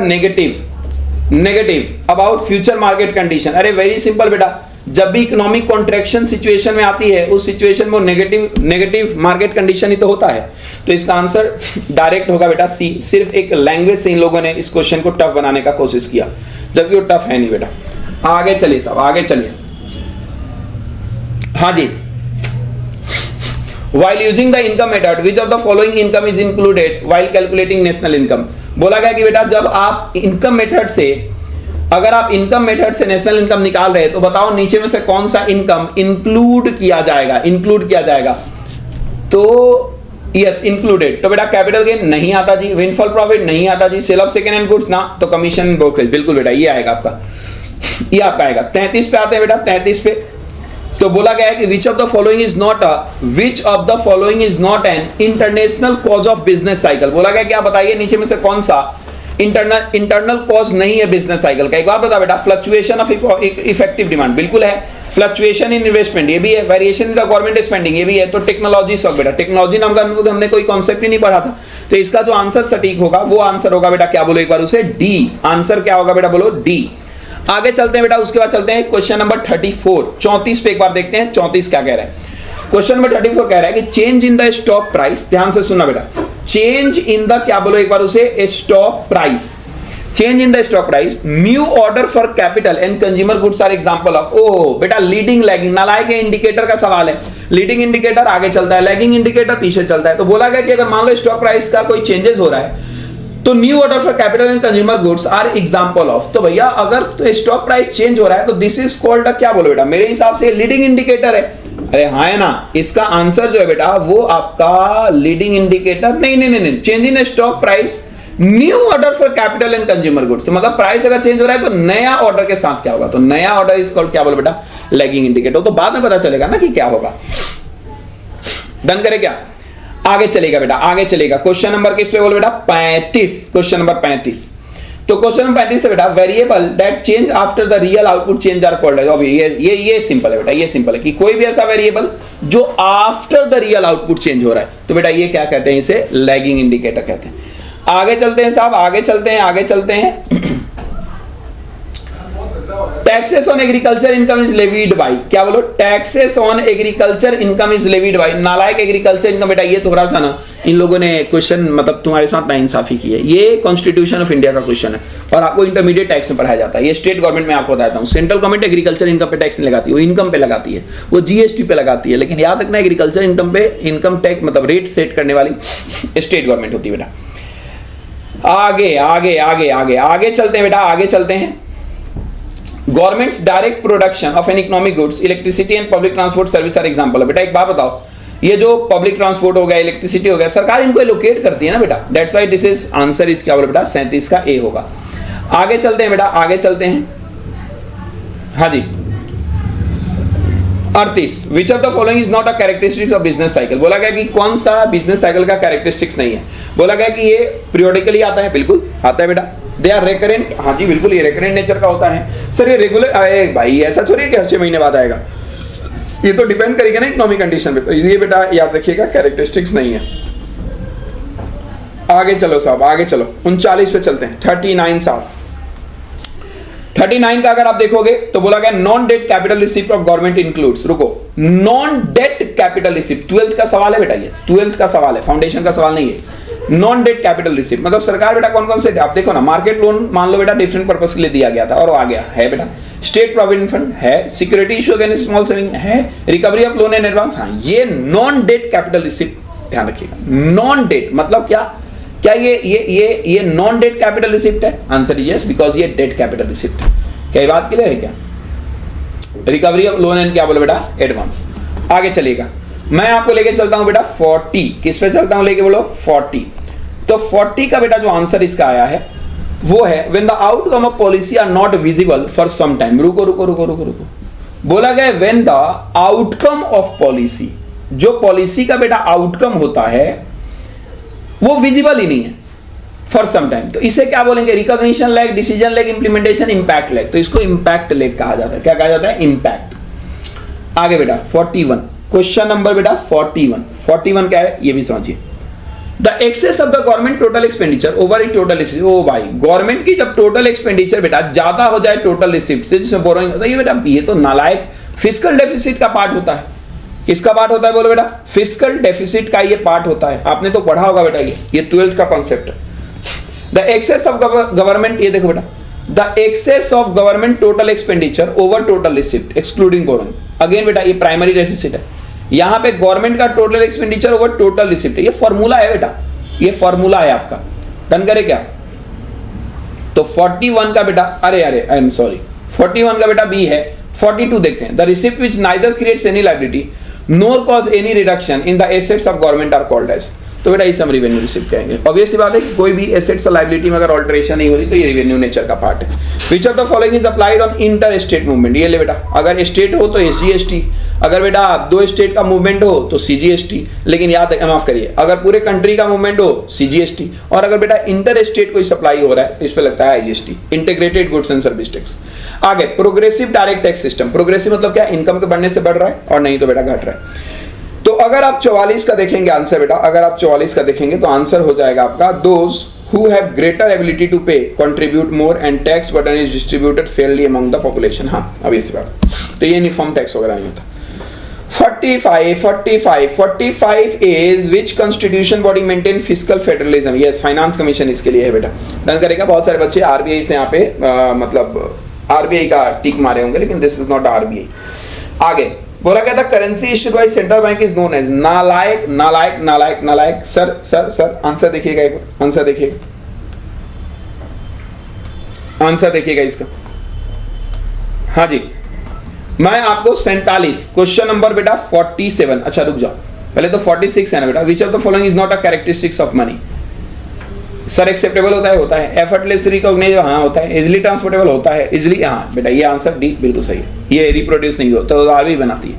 negative about future market condition. अरे वेरी सिंपल बेटा, जब भी इकोनॉमिक कॉन्ट्रैक्शन सिचुएशन में आती है उस सिचुएशन में नेगेटिव मार्केट कंडीशन ही तो होता है। तो इसका आंसर डायरेक्ट होगा बेटा सी। सिर्फ एक लैंग्वेज से इन लोगों ने इस क्वेश्चन को टफ बनाने का कोशिश किया, जबकि वो टफ है नहीं बेटा। आगे चलिए साहब, आगे चलिए। हाँ जी, while using the income method which of the following income is included while calculating national income। बोला गया कि बेटा जब आप इनकम मेथड से, अगर आप इनकम मेथड से नेशनल इनकम निकाल रहे हैं तो बताओ नीचे में से कौन सा इनकम इंक्लूड किया जाएगा। तो यस इंक्लूडेड, तो बेटा कैपिटल गेन नहीं आता जी, विंडफॉल प्रॉफिट नहीं आता जी, sale of second hand goods ना, तो कमीशन ब्रोकरेज बिल्कुल बेटा ये आएगा आपका, ये आपका आएगा। 33 पे आते हैं बेटा, 33 पे तो बोला गया है कि which of the following is not an international cause of business cycle. बोला गया क्या बताइए नीचे में से कौन सा इंटरनल कॉज नहीं है बिजनेस साइकिल का। एक बार बता बेटा, फ्लक्चुएशन ऑफ इफेक्टिव डिमांड बिल्कुल है, फ्लक्चुएशन इन इन्वेस्टमेंट ये भी है, variation in the government spending ये भी है। तो टेक्नोलॉजी शॉक बेटा, टेक्नोलॉजी नाम का हमने कोई कॉन्सेप्ट ही नहीं पढ़ा था, तो इसका जो आंसर सटीक होगा वो आंसर होगा बेटा क्या बोलो एक बार उसे, डी। आंसर क्या होगा बेटा बोलो डी। आगे चलते हैं बेटा, उसके बाद चलते हैं क्वेश्चन नंबर 34, 34 पे एक बार देखते हैं 34 क्या कह रहा है। क्वेश्चन नंबर 34 कह रहा है कि change in the stock price, ध्यान से सुनना बेटा, चेंज इन द क्या बोलो एक बार उसे, stock price. Change in the stock price, new order for capital and consumer goods are example of. ओह बेटा लीडिंग लैगिंग, नालायक इंडिकेटर का सवाल है। लीडिंग इंडिकेटर आगे चलता है, लैगिंग इंडिकेटर पीछे चलता है। तो बोला गया कि अगर मान लो स्टॉक प्राइस का कोई चेंजेस हो रहा है तो new order for capital and consumer goods are example of. तो भैया अगर तो स्टॉक प्राइस चेंज हो रहा है तो दिस इज कॉल्ड क्या बोलो बेटा, मेरे हिसाब से लीडिंग इंडिकेटर है। अरे हाँ है ना, इसका आंसर जो है बेटा वो आपका लीडिंग इंडिकेटर नहीं, change in stock price new order for capital and consumer goods. तो मतलब प्राइस अगर चेंज हो रहा है तो नया ऑर्डर के साथ क्या होगा, तो नया ऑर्डर इज कॉल्ड क्या बोलो बेटा, लैगिंग इंडिकेटर। तो बाद में पता चलेगा ना कि क्या होगा। डन करे क्या, आगे चलेगा बेटा, आगे चलेगा। क्वेश्चन नंबर किस पे बोलो बेटा, 35। क्वेश्चन नंबर 35, तो क्वेश्चन नंबर 35 से बेटा variable that change after the real output change are called as. ये सिंपल है बेटा, ये सिंपल है कि कोई भी ऐसा वेरिएबल जो after the real output change हो रहा है तो बेटा ये क्या कहते हैं, इसे लैगिंग इंडिकेटर कहते हैं। आगे चलते हैं साहब, आगे चलते हैं taxes on agriculture income is levied by, क्या बोलो, taxes on agriculture income is levied by, नालायक एग्रीकल्चर इनकम, बेटा ये थोड़ा सा ना इन लोगों ने क्वेश्चन मतलब तुम्हारे साथ नाइंसाफी की है। ये कॉन्स्टिट्यूशन ऑफ इंडिया का क्वेश्चन है और आपको इंटरमीडिएट टैक्स में पढ़ाया जाता है। ये स्टेट गवर्नमेंट में आपको बताता हूँ, सेंट्रल गवर्नमेंट एग्रीकल्चर इनकम पे टैक्स नहीं लगाती, वो इनकम पे लगाती है, वो जीएसटी पे लगाती है, लेकिन याद रखना एग्रीकल्चर इनकम पे इनकम टैक्स मतलब रेट सेट करने वाली स्टेट गवर्नमेंट होती है बेटा। आगे आगे आगे आगे आगे चलते हैं बेटा, आगे चलते हैं। Government's direct production of an economic goods, electricity and public transport service are example है। बेटा एक बात बताओ, ये जो पब्लिक ट्रांसपोर्ट हो गया, इलेक्ट्रिसिटी हो गया, सरकार इनको एलोकेट करती है ना बेटा, that's why this is answer is क्या बोले बेटा, 37 का ए होगा। आगे चलते हैं बेटा, आगे चलते हैं। हाँ जी 38, विच of the following is not a characteristics of business cycle. बोला गया कि कौन सा बिजनेस साइकिल का कैरेक्टरिस्टिक्स नहीं है। बोला गया कि ये पीरियोडिकली आता है, बिल्कुल आता है बेटा। दे आर रेकरेंट, हाँ जी बिल्कुल ये रेकरेंट नेचर का होता है। सर ये रेगुलर आए भाई, ऐसा थोड़ी है कि हर 6 महीने बाद आएगा, ये तो डिपेंड करेगा ना इकोनॉमिक कंडीशन पे। तो ये बेटा याद रखिएगा कैरेक्टरिस्टिक्स नहीं है। आगे चलो साहब, आगे चलो 39 पे चलते हैं। 39 साहब, 39 का अगर आप देखोगे तो बोला गया non debt capital receipt of government includes, रुको, non debt capital receipt 12th का सवाल है बेटा, ये 12th का सवाल है, फाउंडेशन का सवाल नहीं है। नॉन डेट कैपिटल रिसिप्ट मतलब सरकार बेटा कौन कौन से, आप देखो ना, मार्केट लोन मान लो बेटा डिफरेंट पर्पस के लिए दिया गया था और वो आ गया है बेटा, स्टेट प्रोविडेंट फंड है, security issue against small saving है, recovery of loan and advance, हाँ ये नॉन डेट कैपिटल रिसिप्ट ध्यान रखिएगा। नॉन डेट मतलब क्या, क्या ये नॉन डेट कैपिटल रिसिप्ट है? आंसर यस, बिकॉज ये डेट कैपिटल रिसिप्ट है। क्या ये बात क्लियर है क्या? रिकवरी ऑफ लोन एंड क्या बोले बेटा, एडवांस। आगे चलिएगा, मैं आपको लेके चलता हूं बेटा 40, किस पे चलता हूं लेके बोलो 40। तो 40 का बेटा जो आंसर इसका आया है वो है when the outcome of policy are not visible for some time. रुको रुको रुको रुको रुको, बोला गया when the outcome of policy, जो पॉलिसी का बेटा आउटकम होता है वो विजिबल ही नहीं है फॉर सम टाइम, तो इसे क्या बोलेंगे, recognition lag, decision lag, implementation impact lag. तो इसको इम्पैक्ट लैग कहा जाता है। क्या कहा जाता है? इम्पैक्ट। आगे बेटा 41, क्वेश्चन नंबर बेटा 41 क्या है ये भी समझिए। The excess of the government total expenditure over the total receipt. ओ भाई, गवर्नमेंट की जब टोटल एक्सपेंडिचर बेटा ज्यादा हो जाए टोटल रिसिप्ट से, जिसमें बोरोइंग होता है, ये बेटा ये तो नालायक फिस्कल डेफिसिट का पार्ट होता है। किसका पार्ट होता है बोलो बेटा? फिस्कल डेफिसिट का ये पार्ट होता है। आपने तो पढ़ा होगा बेटा, ये 12th का कॉन्सेप्ट है। द एक्सेस ऑफ गवर्नमेंट, ये देखो बेटा, the excess of government total expenditure over total receipt excluding borrowing. Again बेटा ये प्राइमरी डेफिसिट है, यहां पे गवर्नमेंट का total expenditure over total receipt, ये फॉर्मूला है बेटा, ये फॉर्मूला है आपका। डन करे क्या? तो 41 का बेटा, अरे आई एम सॉरी, 41 का बेटा बी है। 42 देखते हैं, the receipt which neither creates any liability nor cause any reduction in the assets of government are called as. तो बेटा इसे हम रिवेन्यू रिसिप्ट कहेंगे। ऑब्वियस सी बात है कि कोई भी एसेट्स और लायबिलिटी में अगर ऑल्टरेशन नहीं हो रही तो ये रिवेन्यू नेचर का पार्ट है। Which of the following is applied on inter state movement. ये ले बेटा, अगर स्टेट हो तो एसजीएसटी, अगर बेटा 2 स्टेट का मूवमेंट हो तो सीजीएसटी, लेकिन याद माफ करिए अगर पूरे कंट्री का मूवमेंट हो सीजीएसटी, और अगर बेटा इंटर स्टेट कोई सप्लाई हो रहा है तो इस पर लगता है IGST, integrated goods and service tax. आगे progressive direct tax system. Progressive मतलब क्या? इनकम के बढ़ने से बढ़ रहा है और नहीं तो बेटा घट रहा है। तो अगर आप 44 का देखेंगे आंसर बेटा, अगर आप 44 का देखेंगे तो आंसर हो जाएगा आपका those who have greater ability to pay contribute more and tax burden is distributed fairly among the population. हाँ अब इसी बात, तो ये यूनिफॉर्म टैक्स वगैरह नहीं होता। 45 is which constitution body maintain fiscal federalism? Yes, finance commission इसके लिए है बेटा। डन करेगा। बहुत सारे बच्चे आरबीआई से यहाँ पे मतलब आरबीआई का टिक मारे होंगे, लेकिन दिस इज नॉट आरबीआई। आगे बोला गया था currency issued by central bank is known as. नालायक नालायक नालायक नालायक। सर आंसर देखिएगा, एक बार आंसर देखिएगा, आंसर देखिएगा इसका। हाँ जी, मैं आपको 47 क्वेश्चन नंबर बेटा 47, अच्छा रुक जाओ, पहले तो 46 है ना बेटा। Which of the following is not a characteristics of money. Sir acceptable होता है, एफर्टलेस रिकॉग्नाइज, हाँ होता है, इजिली ट्रांसपोर्टेबल होता है, इजिली, हाँ बेटा ये आंसर डी बिल्कुल सही है। ये रिप्रोड्यूस नहीं होता तो आरबी बनाती है।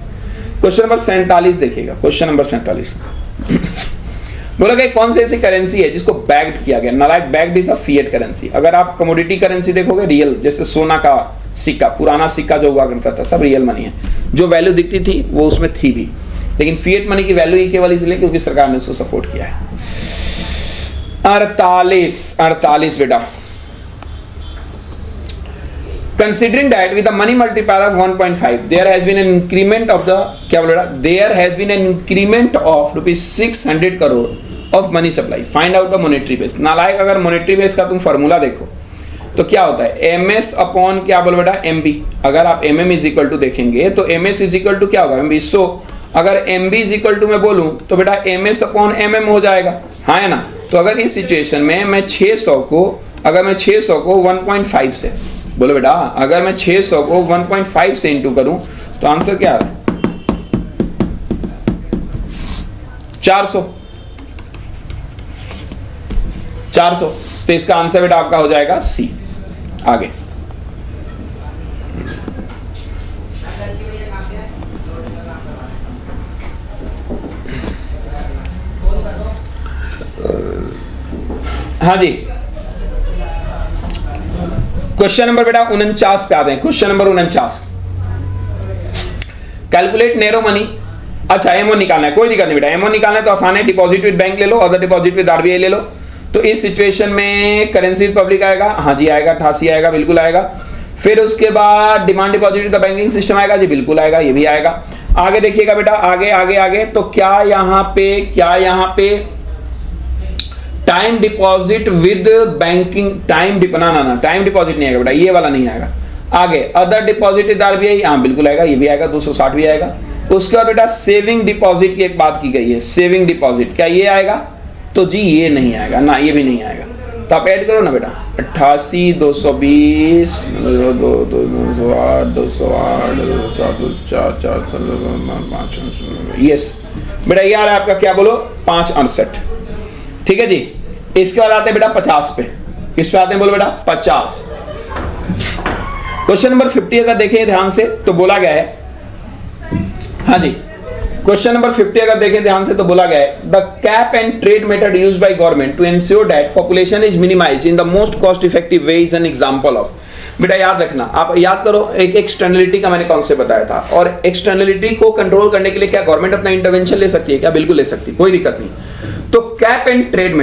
क्वेश्चन नंबर 47 देखिएगा, क्वेश्चन नंबर 47 बोला गया कौन सी ऐसी करेंसी है जिसको बैक्ड किया गया? नालायक, backed is a fiat currency. अगर आप कमोडिटी करेंसी देखोगे रियल, जैसे सोना का सिक्का, पुराना सिक्का जो हुआ करता था सब रियल मनी है, जो वैल्यू दिखती थी वो उसमें थी भी, लेकिन फिएट मनी की वैल्यू ही केवल इसलिए क्योंकि सरकार ने उसको सपोर्ट किया है। 48 बेटा, Considering that with the money multiplier of 1.5, there has been an increment of the क्या बोल रहा है, there has been an increment of rupees 600 crore of money supply. Find out the monetary base. नालायक अगर monetary base का तुम formula देखो तो क्या होता है, MS अपॉन क्या बोल बेटा MB. अगर आप MM इज इक्वल टू देखेंगे तो MS इज इक्वल टू क्या होगा MB. सो अगर MB इज इक्वल टू मैं बोलूं तो बेटा MS अपॉन MM हो जाएगा, हाँ है ना. तो अगर इस सिचुएशन में मैं 600 को 1.5 से बोलो बेटा, अगर मैं 600 को 1.5 से इंटू करूं तो आंसर क्या आ रहा है 400. तो इसका आंसर बेटा आपका हो जाएगा सी. आगे हाँ जी, क्वेश्चन नंबर बेटा 49 पे आते हैं. Question number 49, calculate narrow money. अच्छा एमओ निकालना है, कोई दिक्कत नहीं बेटा, एमओ निकालना है तो आसान है. डिपॉजिट विद बैंक ले लो, अदर डिपॉजिट विद आरबीआई ले लो. तो इस सिचुएशन में करेंसी पब्लिक आएगा, हाँ जी आएगा, 88 आएगा, बिल्कुल आएगा. फिर उसके बाद demand deposit with the banking system आएगा जी, बिल्कुल आएगा, ये भी आएगा. आगे देखिएगा बेटा, आगे आगे आगे तो क्या यहाँ पे time deposit with banking, time deposit नहीं आएगा बेटा, ये वाला नहीं आएगा. आगे अदर डिपॉजिट विद आरबीआई, हाँ बिल्कुल आएगा, ये भी आएगा, 260 भी आएगा. उसके बाद बेटा सेविंग डिपॉजिट की एक बात की गई है, सेविंग डिपॉजिट, क्या ये आएगा? तो जी ये नहीं आएगा ना, ये भी नहीं आएगा. तो आप ऐड करो ना बेटा, 88, 220, 208, 208, यस बेटा ये आ रहा है आपका, क्या बोलो 568. ठीक है जी. इसके बाद आते हैं बेटा 50 पे. किस पे आते हैं बोलो बेटा 50. क्वेश्चन नंबर 50 अगर देखें ध्यान से तो बोला गया है, हाँ जी क्वेश्चन नंबर 50 अगर देखें ध्यान से तो बोला गया है, the cap and trade method used by government to ensure that population is minimized in the most cost effective way is an example of. बेटा याद रखना, आप याद करो, एक एक्सटर्नलिटी का मैंने कॉन्सेप्ट बताया था, और एक्सटर्नलिटी को कंट्रोल करने के लिए क्या गवर्नमेंट अपना इंटरवेंशन ले सकती है क्या? बिल्कुल ले सकती है, कोई दिक्कत नहीं. तो कैप एंड ट्रेड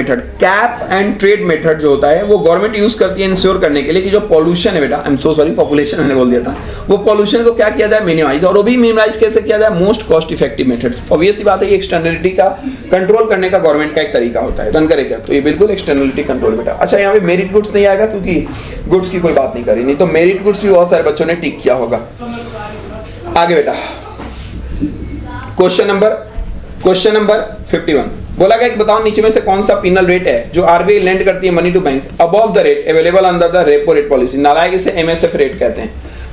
मेथड जो होता है वो गवर्नमेंट यूज करती है इंश्योर करने के लिए कि जो पॉल्यूशन है बेटा, आई एम सो सॉरी पॉपुलेशन मैंने बोल दिया था, वो पॉल्यूशन को क्या किया जाए मिनिमाइज. और वो भी मिनिमाइज कैसे किया जाए? Most cost effective methods. Obvious सी बात है, एक्सटर्नलिटी का कंट्रोल करने का गवर्नमेंट का एक तरीका होता है. रन करेगा तो ये बिल्कुल एक्सटर्नलिटी कंट्रोल बेटा. अच्छा यहाँ पे मेरिट गुड्स नहीं आएगा क्योंकि गुड्स की कोई बात नहीं करी, नहीं तो मेरिट गुड्स भी बहुत सारे बच्चों ने टिक किया होगा. आगे बेटा क्वेश्चन नंबर 51 बोला गया कि बताओ नीचे में से कौन सा पिनल रेट है जो आरबीआई लेंड करती है money to bank above the rate available under the repo rate policy. नालायक इसे एमएसएफ रेट कहते हैं.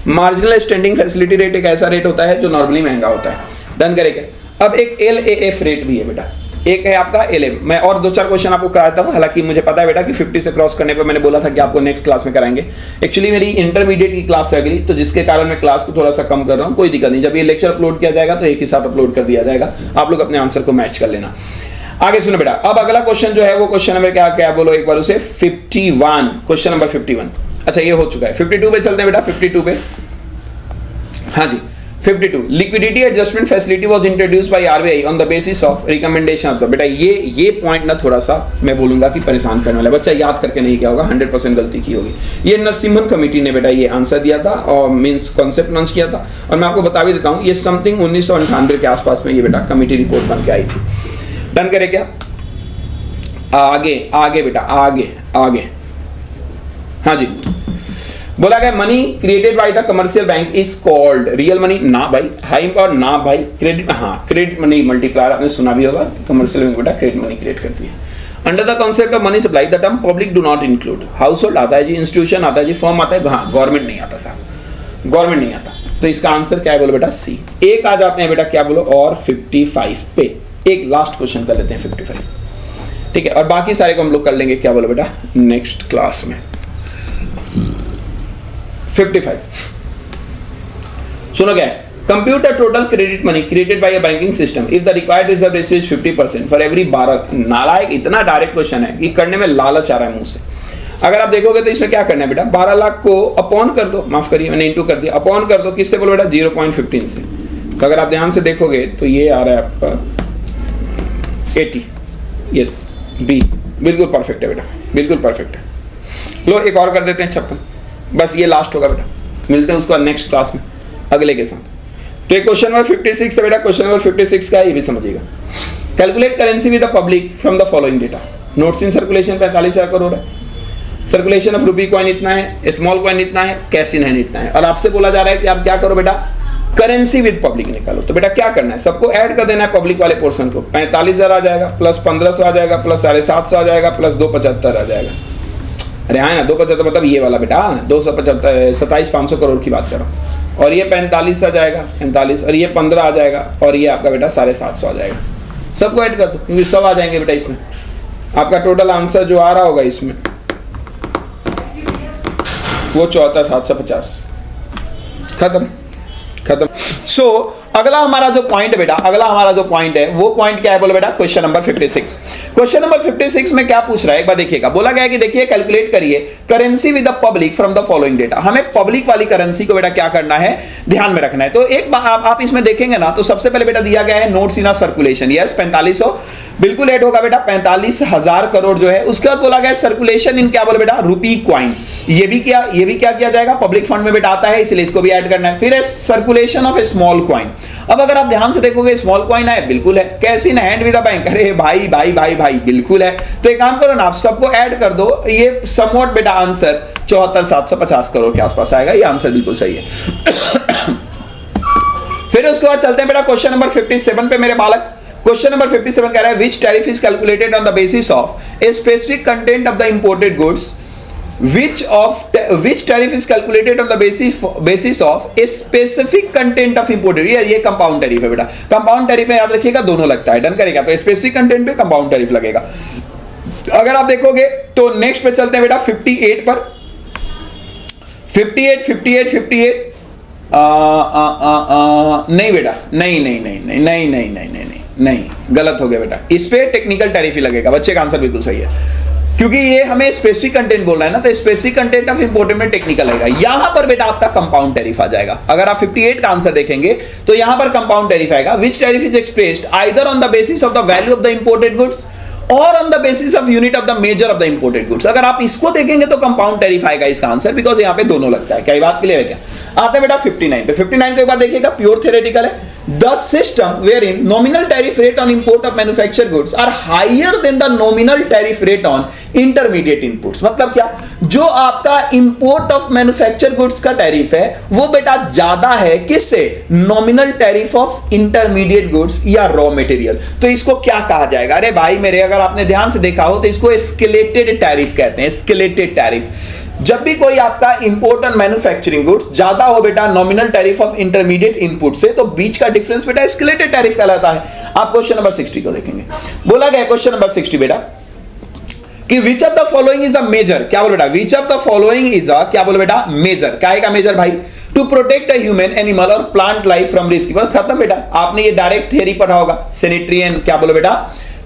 मार्जिनल स्टैंडिंग फैसिलिटी रेट एक ऐसा रेट होता है जो नॉर्मली महंगा होता है. डन करेगा. अब एक एलएएफ रेट भी है बेटा, एक है आपका एलएम. मैं और 2-4 क्वेश्चन आपको कराता हूँ, हालांकि मुझे पता है बेटा कि 50 से क्रॉस करने पर मैंने बोला था कि आपको नेक्स्ट क्लास में कराएंगे. एक्चुअली मेरी इंटरमीडिएट की क्लास है अगली, तो जिसके कारण मैं क्लास को थोड़ा सा कम कर रहा हूँ. कोई दिक्कत नहीं, जब ये लेक्चर अपलोड किया जाएगा तो एक ही साथ अपलोड कर दिया जाएगा, आप लोग अपने आंसर को मैच कर लेना. आगे सुनो बेटा, अब अगला क्वेश्चन जो है वो क्वेश्चन नंबर क्या बोलो एक बार उसे, 51. Question number 51. अच्छा ये हो चुका है. 52 पे चलते हैं बेटा, 52 पे. हाँ जी 52. Liquidity adjustment facility was introduced by RBI on the basis of recommendation of the. बेटा ये पॉइंट ना थोड़ा सा मैं बोलूंगा कि परेशान करने वाला, बच्चा याद करके नहीं किया होगा, 100% गलती की होगी. ये नरसिम्हन कमेटी ने बेटा ये आंसर दिया था और मींस कॉन्सेप्ट लॉन्च किया था. और मैं आपको बता भी देता हूँ, ये समथिंग 1998 के आसपास में ये बेटा कमेटी रिपोर्ट बन के आई थी. डन करे क्या? आगे बेटा आगे. हाँ जी बोला गया money created by the commercial bank is called real money. ना भाई, हाई और ना भाई क्रेडिट. हाँ क्रेडिट मनी मल्टीप्लायर आपने सुना भी होगा, कमर्शियल बैंक बेटा क्रेडिट मनी क्रिएट करती है. Under the concept of money supply the term public do not include. House hold आता है जी, इंस्टीट्यूशन आता है जी, फर्म आता है. हाँ गवर्नमेंट नहीं आता साहब, गवर्नमेंट नहीं आता. तो इसका आंसर क्या है बोलो बेटा सी. एक आ जाते हैं बेटा क्या बोलो और 55 पे. एक लास्ट क्वेश्चन कर लेते हैं 55. ठीक है, और बाकी सारे को हम लोग कर लेंगे क्या बोलो बेटा नेक्स्ट क्लास में. 55 सुनो क्या है, compute the total credit money created by a banking system if the required reserve ratio is 50% for every 12. नालायक इतना डायरेक्ट क्वेश्चन है कि करने में लालच आ रहा है मुंह से. अगर आप देखोगे तो इसमें क्या करना है बेटा, 12 लाख को अपॉन कर दो, माफ करिए मैंने इंटू कर दिया, अपॉन कर दो किससे बोलो बेटा 0.15 से. तो अगर आप ध्यान से देखोगे तो ये आ रहा है आपका 80. यस बी बिल्कुल परफेक्ट है बेटा, बिल्कुल परफेक्ट है. लो एक और कर देते हैं 56. बस ये लास्ट होगा बेटा. मिलते हैं उसको नेक्स्ट क्लास में अगले के साथ। तो एक क्वेश्चन नंबर 56 है बेटा, क्वेश्चन नंबर 56 का है, ये भी समझिएगा। Calculate currency with the public from the following data. Notes in circulation 45,000 crore है, सर्कुलेशन ऑफ रूपी कॉइन इतना है, स्मॉल कॉइन इतना है, कैश इन हैंड इतना है, और आपसे बोला जा रहा है कि आप क्या करो बेटा, करेंसी विद पब्लिक निकालो। तो बेटा क्या करना है, सबको ऐड कर देना है पब्लिक वाले पोर्शन को। 45,000 आ जाएगा, प्लस 1,500 आ जाएगा, प्लस 750 आ जाएगा, प्लस 275 आ जाएगा। अरे हाँ ना, 275 मतलब ये वाला बेटा, 275 27,500 करोड़ की बात कर रहा हूँ। और ये 45 आ जाएगा, 45, और ये 15 आ जाएगा, और ये आपका बेटा 750 आ जाएगा। सबको ऐड कर दो क्योंकि सब आ जाएंगे बेटा इसमें। आपका टोटल आंसर जो आ रहा होगा इसमें वो 74,750। खत्म खत्म। सो अगला हमारा जो पॉइंट है बेटा, अगला हमारा जो पॉइंट है वो पॉइंट क्या है बोलो बेटा, क्वेश्चन नंबर 56। क्वेश्चन नंबर 56 में क्या पूछ रहा है एक बार देखिएगा। बोला गया है कि देखिए कैलकुलेट करिए currency with the public from the following data. हमें पब्लिक वाली करेंसी को बेटा क्या करना है, ध्यान में रखना है। तो एक बार आप इसमें देखेंगे ना, तो सबसे पहले बेटा दिया गया है नोट्स इन सर्कुलेशन। यस 4500 बिल्कुल ऐड होगा बेटा, 45,000 करोड़ जो है। उसके बाद बोला गया सर्कुलेशन इन क्या बोले बेटा, रूपी क्वाइन। ये भी क्या किया जाएगा, पब्लिक फंड में बेटा आता है, इसलिए इसको भी ऐड करना है। फिर है circulation of A small coin. अब अगर आप ध्यान से देखोगे स्मॉल कॉइन है, बिल्कुल है। Cash in hand with the bank, अरे भाई भाई भाई भाई बिल्कुल है। तो एक काम करो ना, आप सबको ऐड कर दो, ये समवॉट बेटा आंसर 74,750 करोड़ के आसपास आएगा। ये आंसर बिल्कुल सही है। फिर उसके बाद चलते हैं बेटा क्वेश्चन नंबर 57 पे मेरे बालक। क्वेश्चन नंबर 57 कह रहा है which tariff is calculated on the basis of a specific content of the imported goods. which tariff is calculated on the basis of a specific content of imported। ये compound tariff है बेटा। Compound tariff में याद रखिएगा दोनों लगता है, done करेगा तो स्पेसिफिक कंटेंट पे कंपाउंड टैरिफ लगेगा। अगर आप देखोगे तो नेक्स्ट पे चलते हैं बेटा 58 पर। 58 नहीं बेटा, नहीं गलत हो गया बेटा। इस पे टेक्निकल टैरिफ ही लगेगा। बच्चे का आंसर बिल्कुल सही है क्योंकि ये हमें स्पेसिफिक कंटेंट बोल रहा है ना, तो स्पेसिफिक कंटेंट ऑफ इंपोर्टेड में टेक्निकल लगेगा। यहां पर बेटा आपका कंपाउंड टैरिफ आ जाएगा। अगर आप 58 का आंसर देखेंगे तो यहां पर कंपाउंड टैरिफ आएगा। Which tariff is expressed either on the basis of the value of the imported goods और on the basis of unit of the measure of the imported goods. अगर आप इसको देखेंगे तो कंपाउंड टैरिफ आएगा इसका answer, because यहां पे दोनों लगता है। क्या ये बात क्लियर है क्या? आते हैं बेटा 59 पे। 59 को एक बार देखिएगा, प्योर थ्योरेटिकल है। The system wherein nominal tariff rate on import of manufactured goods are higher than the nominal tariff rate on intermediate inputs. मतलब क्या, जो आपका इंपोर्ट ऑफ मैन्युफैक्चर्ड गुड्स का टैरिफ है वो बेटा ज्यादा है किससे, nominal tariff of intermediate goods या रॉ मटेरियल। तो इसको क्या कहा जाएगा? अरे भाई मेरे, अगर आपने ध्यान से देखा हो तो इसको एस्केलेटेड टैरिफ कहते हैं। एस्केलेटेड टैरिफ, जब भी कोई आपका इंपोर्ट और मैन्युफैक्चरिंग गुड्स ज्यादा हो बेटा nominal tariff of intermediate input से, तो बीच का डिफरेंस बेटा एस्केलेटेड टैरिफ कहलाता है। आप क्वेश्चन नंबर 60 को देखेंगे। बोला गया क्वेश्चन नंबर 60 बेटा कि which of the following is a major. क्या बोलो बेटा, which of the following is a क्या बोलो बेटा, मेजर। क्या है का मेजर भाई, to protect a human, animal और प्लांट लाइफ फ्रॉम रिस्क। बस खत्म बेटा। आपने ये डायरेक्ट थियरी पढ़ा होगा, सैनिटरी एंड क्या बोलो बेटा,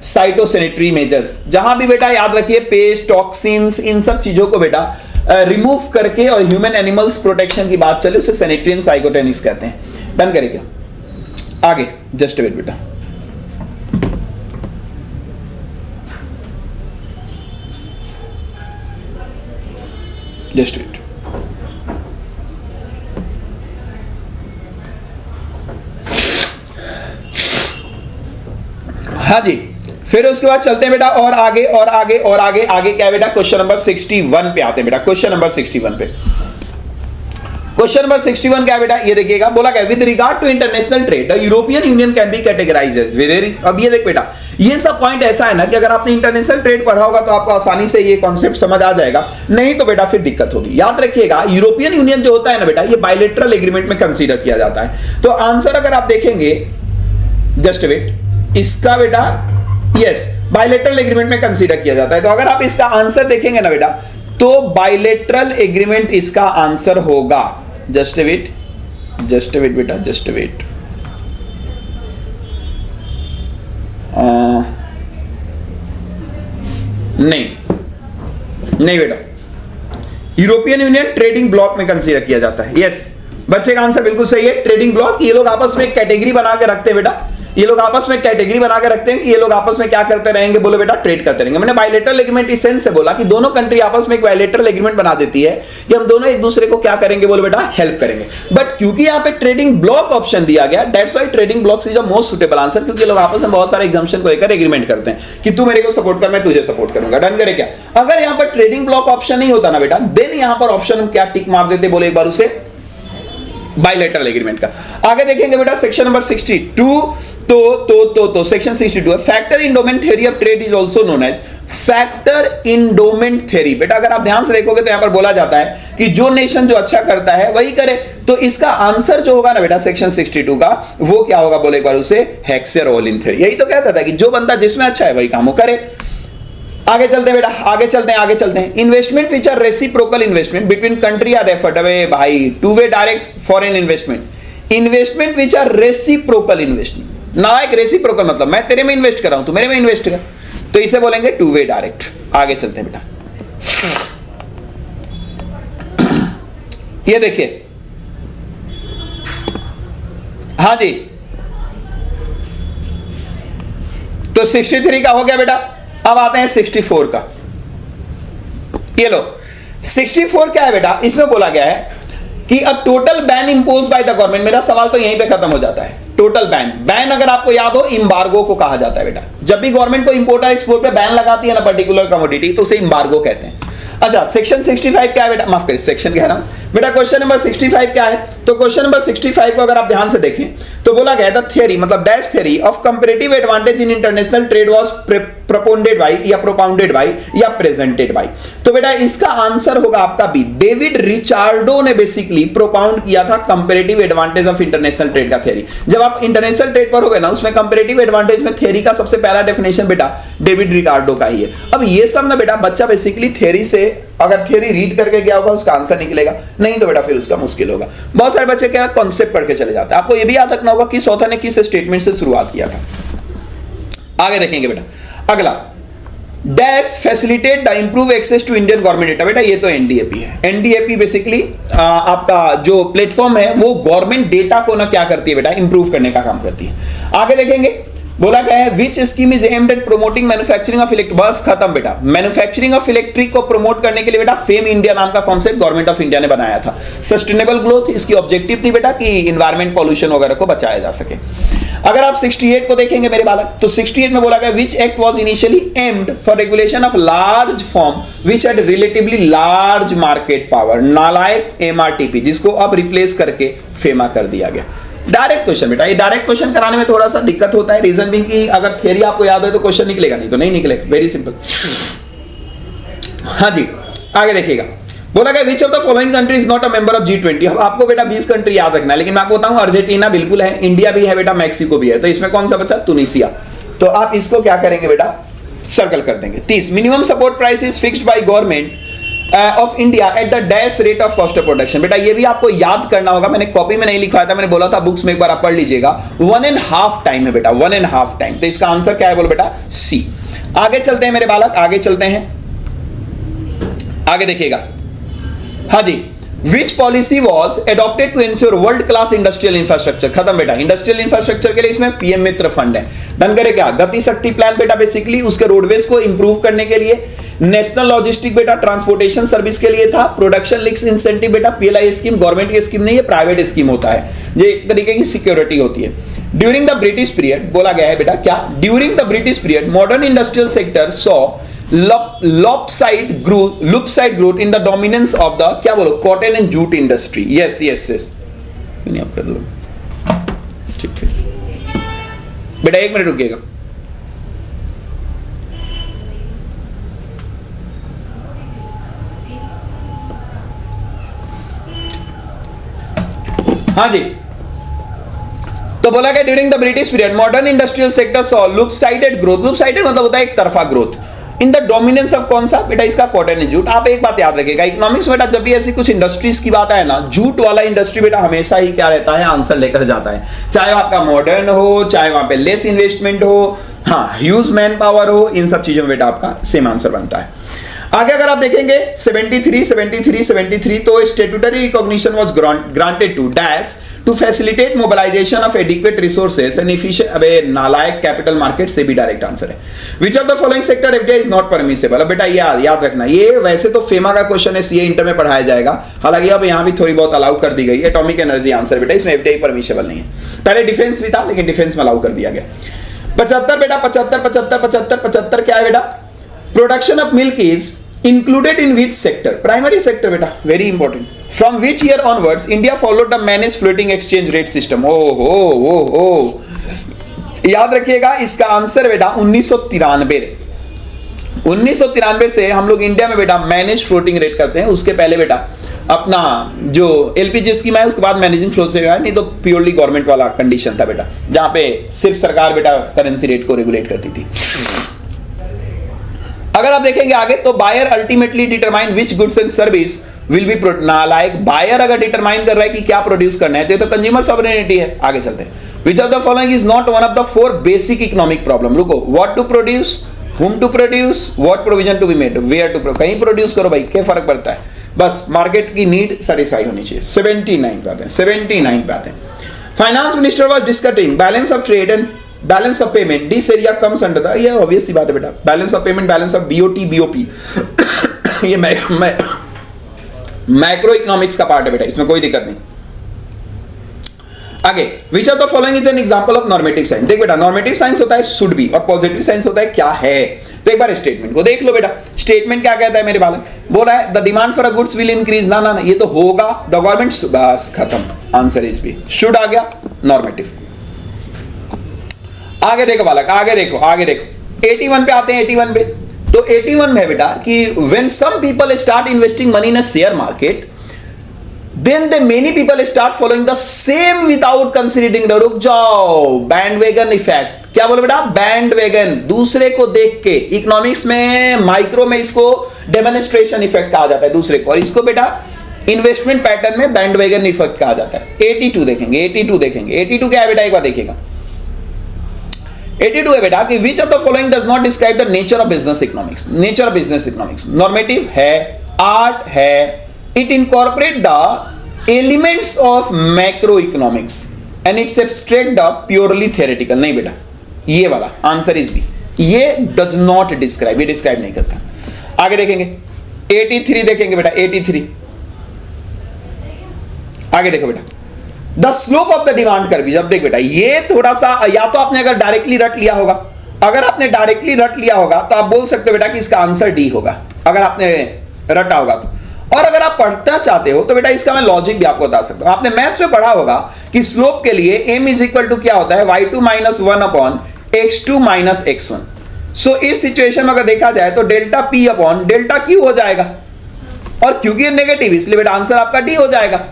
साइटोसैनिटरी मेजर्स। जहां भी बेटा याद रखिए पेस्ट, टॉक्सिन्स, इन सब चीजों को बेटा रिमूव करके और ह्यूमन एनिमल्स प्रोटेक्शन की बात चले उसे सैनिटरी एंड साइकोटेनिक्स कहते हैं। डन करें क्या? आगे जस्ट वेट बेटा। Just wait. हाँ जी, फिर उसके बाद चलते हैं बेटा और आगे और आगे और आगे। आगे क्या है बेटा, क्वेश्चन नंबर 61 पे आते हैं बेटा। क्वेश्चन नंबर 61 पे, क्वेश्चन नंबर 61 क्या है बेटा, ये देखिएगा। बोला क्या, with regard to international trade the European Union can be categorized as very. अब ये देख बेटा, ये सब पॉइंट ऐसा है ना कि अगर आपने इंटरनेशनल ट्रेड पढ़ा होगा तो आपको आसानी से ये कॉन्सेप्ट समझ आ जाएगा, नहीं तो बेटा फिर दिक्कत होगी। याद रखिएगा यूरोपियन यूनियन जो होता है ना बेटा, ये बायलैटरल एग्रीमेंट में कंसीडर किया जाता है। तो आंसर अगर आप देखेंगे, जस्ट वेट, इसका बेटा यस बायलैटरल एग्रीमेंट में कंसीडर किया जाता है। तो अगर आप इसका आंसर देखेंगे ना बेटा, तो बायलैटरल एग्रीमेंट इसका आंसर होगा। जस्ट वेट बेटा, जस्ट वेट। नहीं बेटा, यूरोपियन यूनियन ट्रेडिंग ब्लॉक में कंसीडर किया जाता है। यस, बच्चे का आंसर बिल्कुल सही है, ट्रेडिंग ब्लॉक। ये लोग आपस में एक कैटेगरी बना के रखते हैं बेटा, ये लोग आपस में कैटेगरी बना के रखते हैं कि ये लोग आपस में क्या करते रहेंगे, बोलो बेटा ट्रेड करते रहेंगे। मैंने बायलैटरल एग्रीमेंट इस सेंस से बोला कि दोनों कंट्री आपस में एक बायलैटरल एग्रीमेंट बना देती है कि हम दोनों एक दूसरे को क्या करेंगे, बोलो बेटा हेल्प करेंगे। बट क्योंकि यहाँ पे ट्रेडिंग ब्लॉक ऑप्शन दिया गया, that's why trading blocks is the most suitable answer, क्योंकि लोग आपस में बहुत सारे एग्जाम्पशन को लेकर एग्रीमेंट करते हैं कि तू मेरे को सपोर्ट कर, मैं तुझे सपोर्ट करूंगा, डन करे क्या। अगर यहाँ पर ट्रेडिंग ब्लॉक ऑप्शन नहीं होता ना बेटा, देन यहाँ पर ऑप्शन हम क्या टिक मार देते, बोले एक बार उसे बायलैटरल एग्रीमेंट का। आगे देखेंगे बेटा सेक्शन नंबर 62, तो सेक्शन 62 है factor endowment theory of trade is also known age factor endowment theory. बेटा अगर आप ध्यान से देखोगे तो यहां पर बोला जाता है कि जो नेशन जो अच्छा करता है वही करे, तो इसका आंसर जो होगा ना बेटा सेक्शन 62 का, वो क्या होगा, बोले एक बार उसे हेक्सेर-ओलिन थ्योरी। यही तो कहता था कि जो बंदा जिसमें अच्छा है वही काम वो करे। आगे चलते हैं बेटा, आगे चलते हैं। Investment which are reciprocal investment between country are referred, अबे भाई two way direct foreign investment. Investment which are reciprocal investment, ना एक रेसिप्रोकल मतलब मैं तेरे में इन्वेस्ट कर रहा हूं, तू मेरे में इन्वेस्ट कर, तो इसे बोलेंगे टू वे डायरेक्ट। आगे चलते हैं बेटा, ये देखिए, हाँ जी, तो 63 का हो गया बेटा। अब आते हैं 64 का। ये लो 64 क्या है बेटा, इसमें बोला गया है कि a total ban impose by the government. मेरा सवाल तो यहीं पे खत्म हो जाता है। टोटल बैन अगर आपको याद हो, इंबार्गो को कहा जाता है बेटा। जब भी गवर्नमेंट को इंपोर्ट और एक्सपोर्ट पे बैन लगाती है ना पर्टिकुलर कमोडिटी, तो उसे इंबार्गो कहते हैं। अच्छा, सेक्शन 65 क्या है बेटा, माफ करिए सेक्शन कह रहा हूं बेटा, क्वेश्चन नंबर 65 क्या है, तो क्वेश्चन नंबर 65 को अगर आप ध्यान से देखें तो बोला गया द थ्योरी मतलब dash theory of comparative advantage in international trade was proponed by या प्रोपाउंडेड बाय या प्रेजेंटेड बाय। तो बेटा इसका आंसर होगा आपका बी। डेविड रिचार्डो ने बेसिकली प्रोपाउंड किया था comparative advantage of international trade का थ्योरी। जब आप इंटरनेशनल ट्रेड पर हो गए ना, उसमें कंपैरेटिव एडवांटेज में थ्योरी का सबसे पहला डेफिनेशन बेटा डेविड रिचार्डो का ही है। अब ये सब ना बेटा बच्चा बेसिकली थ्योरी से अगर थ्योरी रीड करके गया होगा उसका आंसर निकलेगा, नहीं तो बेटा फिर उसका मुश्किल होगा। बहुत सारे बच्चे क्या कॉन्सेप्ट पढ़ के चले जाते हैं। आपको ये भी याद रखना होगा किस ऑथर ने किस स्टेटमेंट से शुरुआत किया था। आगे देखेंगे बेटा, अगला dash facilitate the improve access to Indian government data. बेटा ये तो एनडीएपी है। एनडीएपी बेसिकली आपका जो प्लेटफॉर्म है वो गवर्नमेंट डेटा को ना क्या करती है बेटा, इंप्रूव करने का काम करती है। आगे देखेंगे, बोला गया है विच scheme is aimed at promoting manufacturing of electric. बस खत्म बेटा, मैन्युफैक्चरिंग ऑफ इलेक्ट्रिक को प्रमोट करने के लिए बेटा फेम इंडिया नाम का कॉन्सेप्ट गवर्नमेंट ऑफ इंडिया ने बनाया था। सस्टेनेबल ग्रोथ इसकी ऑब्जेक्टिव थी बेटा कि इन्वायरमेंट पॉल्यूशन वगैरह को बचाया जा सके। अगर आप 68 को देखेंगे मेरे बालक, तो 68 में बोला गया which act was initially aimed for regulation of large form which had relatively large market power, नालायक एमआरटीपी, जिसको अब रिप्लेस करके फेमा कर दिया गया। डायरेक्ट क्वेश्चन बेटा, ये डायरेक्ट क्वेश्चन कराने में थोड़ा सा दिक्कत होता है। रीजन भी कि अगर थ्योरी आपको याद है तो क्वेश्चन निकलेगा, नहीं तो नहीं निकलेगा। Very simple. हाँ जी, आगे देखिएगा, बोला गया विच of the following country is not a member of G20। अब आपको बेटा 20 कंट्री याद रखना है, लेकिन मैं आपको बताऊं अर्जेंटीना बिल्कुल है, इंडिया भी है बेटा, मैक्सिको भी है। तो इसमें कौन सा बचा, तुनिसिया। तो आप इसको क्या करेंगे बेटा, सर्कल कर देंगे। 30 minimum support price is fixed by government of India at the dash rate of cost of production. बेटा ये भी आपको याद करना होगा, मैंने कॉपी में नहीं लिखवाया था, मैंने बोला था बुक्स में एक बार आप पढ़ लीजिएगा। 1.5 टाइम है बेटा, 1.5 टाइम। तो इसका आंसर क्या है, बोलो बेटा सी। आगे चलते हैं मेरे बालक, आगे चलते हैं, आगे देखिएगा। हाँ जी, which policy was adopted to ensure world class industrial infrastructure. खत्म बेटा, इंडस्ट्रियल इंफ्रास्ट्रक्चर के लिए इसमें पीएम मित्र फंड है। डन करे क्या, गति शक्ति प्लान बेटा बेसिकली उसके रोडवेज को इंप्रूव करने के लिए, नेशनल लॉजिस्टिक बेटा ट्रांसपोर्टेशन सर्विस के लिए था, प्रोडक्शन लिंक्स इंसेंटिव बेटा पीएलआई स्कीम गवर्नमेंट की स्कीम नहीं है, प्राइवेट स्कीम होता है, ये एक तरीके की सिक्योरिटी होती है। ड्यूरिंग द ब्रिटिश पीरियड बोला गया है बेटा क्या, during the British period modern industrial sector saw lopside growth in the dominance of the क्या बोलो cotton and jute industry. Yes yes yes, आप कर लो, ठीक है बेटा, 1 मिनट रुकिएगा। हाँ जी, तो बोला गया during the British period modern industrial sector saw lopsided growth. Lopsided मतलब होता है एक तरफा growth in the dominance of कौन सा बेटा, इसका कॉटन एंड जूट। आप एक बात याद रखिएगा, इकोनॉमिक्स बेटा जब भी ऐसी कुछ इंडस्ट्रीज की बात है ना, जूट वाला इंडस्ट्री बेटा हमेशा ही क्या रहता है, आंसर लेकर जाता है। चाहे आपका मॉडर्न हो, चाहे वहां पे लेस इन्वेस्टमेंट हो, हाँ ह्यूज मैन पावर हो, इन सब चीजों में बेटा आपका सेम आंसर बनता है। आगे अगर आप देखेंगे 73 तो statutory recognition was granted to dash to facilitate mobilization of adequate resources and efficient, अबे नालायक, कैपिटल मार्केट से भी डायरेक्ट आंसर है। Which of the following sector FDI is not permissible. अब बेटा याद रखना, ये वैसे तो फेमा का क्वेश्चन है, सीए इंटर में पढ़ाया जाएगा, हालांकि अब यहां भी थोड़ी बहुत अलाउ कर दी गई। एटॉमिक एनर्जी आंसर बेटा, इसमें एफडीआई परमिसिबल नहीं है। पहले डिफेंस भी था, लेकिन डिफेंस में अलाउ कर दिया गया। 75 बेटा, 75 क्या है बेटा? Production of milk is included in which sector? Primary sector बेटा, very important. From which year onwards India followed the managed floating exchange rate system? ओ याद रखिएगा, इसका आंसर बेटा 1993 से हम लोग इंडिया में बेटा मैनेज फ्लोटिंग रेट करते हैं। उसके पहले बेटा अपना जो एलपीजी स्कीम है, उसके बाद मैनेजिंग फ्लोट से, नहीं तो प्योरली गवर्नमेंट वाला कंडीशन था बेटा, जहां पे सिर्फ सरकार बेटा करेंसी रेट को रेगुलेट करती थी। अगर आप देखेंगे आगे तो buyer ultimately determine which goods and service will be नालायक, बायर अगर डिटरमाइन कर रहा है कि क्या प्रोड्यूस करना है, तो कंज्यूमर सॉवरेनिटी है। आगे चलते हैं। Which of the following is not one of the 4 basic economic problem? रुको, what to produce, whom to produce, what provision to be made, where to produce. कहीं प्रोड्यूस करो भाई, क्या फर्क पड़ता है, बस मार्केट की नीड सेटिस्फाई होनी चाहिए। 79 पे आते हैं, 79 पे आते हैं। Finance minister was discussing balance of trade and balance of payment, this area comes under the, ये ऑब्वियस सी बात है बेटा, balance of payment, balance of BOT, BOP ये मैक्रो इकोनॉमिक्स का पार्ट है बेटा, इसमें कोई दिक्कत नहीं। आगे, which of the following is an example of normative sign? देख बेटा, नॉर्मेटिव साइंस होता है शुड बी, और पॉजिटिव साइंस होता है क्या है। तो एक बार स्टेटमेंट को देख लो बेटा, स्टेटमेंट क्या कहता है मेरे बालक? बोल रहा है the demand for a goods will increase, ना ना ये तो होगा, द गवर्नमेंट, बस खत्म, आंसर इज बी, शुड आ गया, नॉर्मेटिव। आगे देखो बालक, आगे देखो 81 पे आते हैं। 81 पे तो 81 में बेटा कि when some people start investing money in a share market, then the many people start following the same without considering the, रुक जाओ, बैंडवैगन इफेक्ट। क्या बोलो बेटा? बैंडवैगन, दूसरे को देख के। इकोनॉमिक्स में माइक्रो में इसको डेमोन्स्ट्रेशन इफेक्ट कहा जाता है दूसरे को, और इसको बेटा इन्वेस्टमेंट पैटर्न में बैंडवैगन इफेक्ट कहा जाता है। 82 देखेंगे, 82 क्या है बेटा, एक बार देखिएगा। 82 है बेटा कि which of the following does not describe the nature of business economics? Nature of business economics normative है, आर्ट है, it incorporate the elements of macro economics and it's abstract the purely theoretical. नहीं बेटा, ये वाला answer is B, ये does not describe, ये describe नहीं करता। आगे देखेंगे 83 देखेंगे बेटा, 83 आगे देखो बेटा, the slope of the demand curve. जब देख बेटा, ये थोड़ा सा, या तो आपने अगर डायरेक्टली रट लिया होगा, अगर आपने डायरेक्टली रट लिया होगा तो आप बोल सकते हो बेटा कि इसका आंसर डी होगा, अगर आपने रटा होगा तो। और अगर आप पढ़ना चाहते हो तो बेटा इसका मैं लॉजिक भी आपको बता सकता हूं। आपने मैथ्स में पढ़ा होगा कि स्लोप के लिए m इज इक्वल टू क्या होता है, y2 minus 1 upon x2 minus x1। सो इस सिचुएशन में अगर देखा जाए तो delta p upon delta q हो जाएगा, और क्योंकि नेगेटिव इसलिए बेटा आंसर आपका डी हो जाएगा।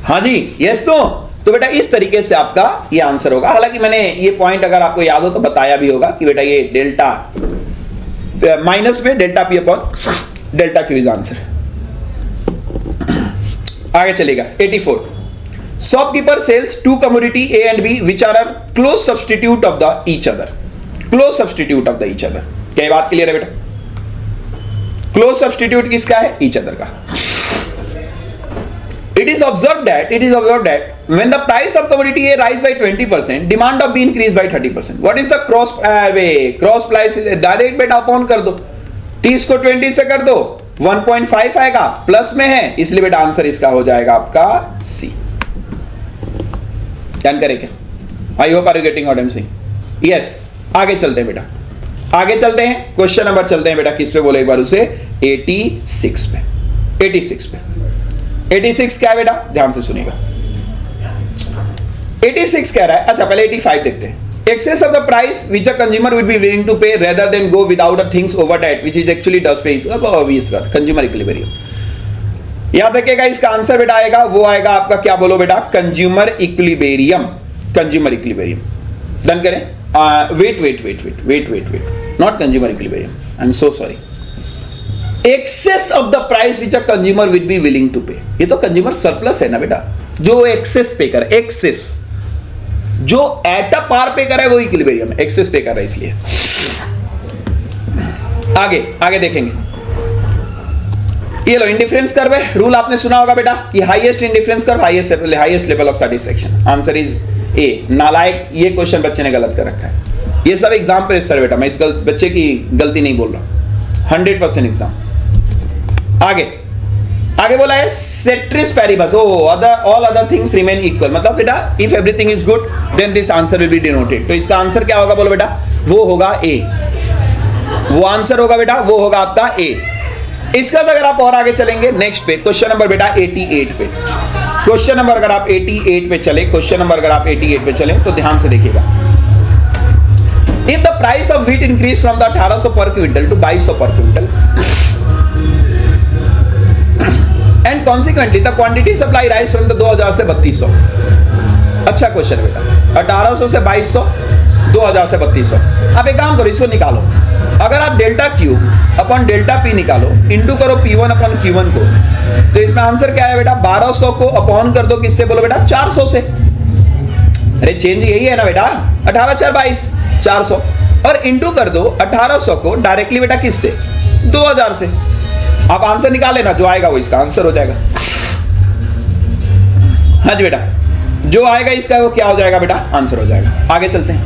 हाँ जी, यस। तो बेटा इस तरीके से आपका ये आंसर होगा। हालांकि मैंने ये पॉइंट अगर आपको याद हो तो बताया भी होगा कि बेटा ये डेल्टा माइनस में delta P upon delta Q is answer. आगे चलेगा 84, shopkeeper sells to commodity A and B which are close substitute of the each other. Close substitute of the each other, क्या बात क्लियर है बेटा? Close substitute किसका है? Each other का। It is observed that when the price of commodity A rise by 20%, demand of B increase by 30%. What is the cross price? Direct बेटा upon कर दो, 30 को 20 से कर दो, 1.5 आएगा, प्लस में है, इसलिए बेटा आंसर इसका हो जाएगा आपका सी। ध्यान करें क्या? I hope are you getting what I am saying? Yes. आगे चलते हैं बेटा, आगे चलते हैं, क्वेश्चन नंबर चलते हैं बेटा, किस पे बोले एक बार उसे, 86 पे। 86 क्या है बेटा? ध्यान से सुनिएगा। 86 कह रहा है, अच्छा पहले 85 देखते हैं। Excess of the price which a consumer will be willing to pay rather than go without a things over that which is actually does pay, अब obvious बात, consumer equilibrium। याद रखिएगा इसका आंसर बेटा आएगा, वो आएगा आपका, क्या बोलो बेटा? Consumer equilibrium. Consumer equilibrium done करें। Wait, not consumer equilibrium, I am so sorry. Excess of the price which a consumer will be willing to pay, ये तो कंज्यूमर सरप्लस है ना बेटा, जो एक्सेस पे कर, एक्सेस जो एट अ पार पे कर रहा है वो इक्विलिब्रियम है, एक्सेस पे कर रहा है इसलिए। आगे देखेंगे ये लो इंडिफरेंस कर्व है, रूल आपने सुना होगा बेटा कि highest indifference curve highest level of satisfaction. Answer is a. नालायक, ये क्वेश्चन बच्चे ने गलत कर रखा है। ये सब एग्जाम पे सर बेटा, मैं इस बच्चे की गलती नहीं बोल रहा, 100% एग्जाम। आगे बोला है ceteris paribus, all other things remain equal, मतलब बेटा if everything is good then this answer will be denoted. तो इसका आंसर क्या होगा बोलो बेटा, वो होगा ए, वो आंसर होगा बेटा, वो होगा आपका ए। इसका अगर आप और आगे चलेंगे नेक्स्ट पे, क्वेश्चन नंबर बेटा 88 पे, क्वेश्चन नंबर अगर आप 88 पे चले, क्वेश्चन नंबर अगर आप 88 पे चले तो ध्यान से देखिएगा। If the price of wheat increase from the 1800 पर क्विंटल टू 2200 पर quintal and consequently the quantity supply rise from the 2000 से 3200। अच्छा क्वेश्चन है बेटा, 1800 से 2200, 2000 से 3200। आप एक काम करो, इसको निकालो। अगर आप delta Q upon delta P निकालो, इंटू करो P1 अपॉन Q1 को, तो इसमें आंसर क्या है बेटा, 1200 को अपॉन कर दो किससे बोलो बेटा, 400 से। अरे चेंज यही है ना बेटा, 18 4 22 400, और इंटू कर दो 1800 को डायरेक्टली बेटा किससे, 2000 से। आप आंसर निकाल लेना, जो आएगा वो इसका आंसर हो जाएगा। हाँ जी बेटा, जो आएगा इसका वो क्या हो जाएगा बेटा, आंसर हो जाएगा। आगे चलते हैं,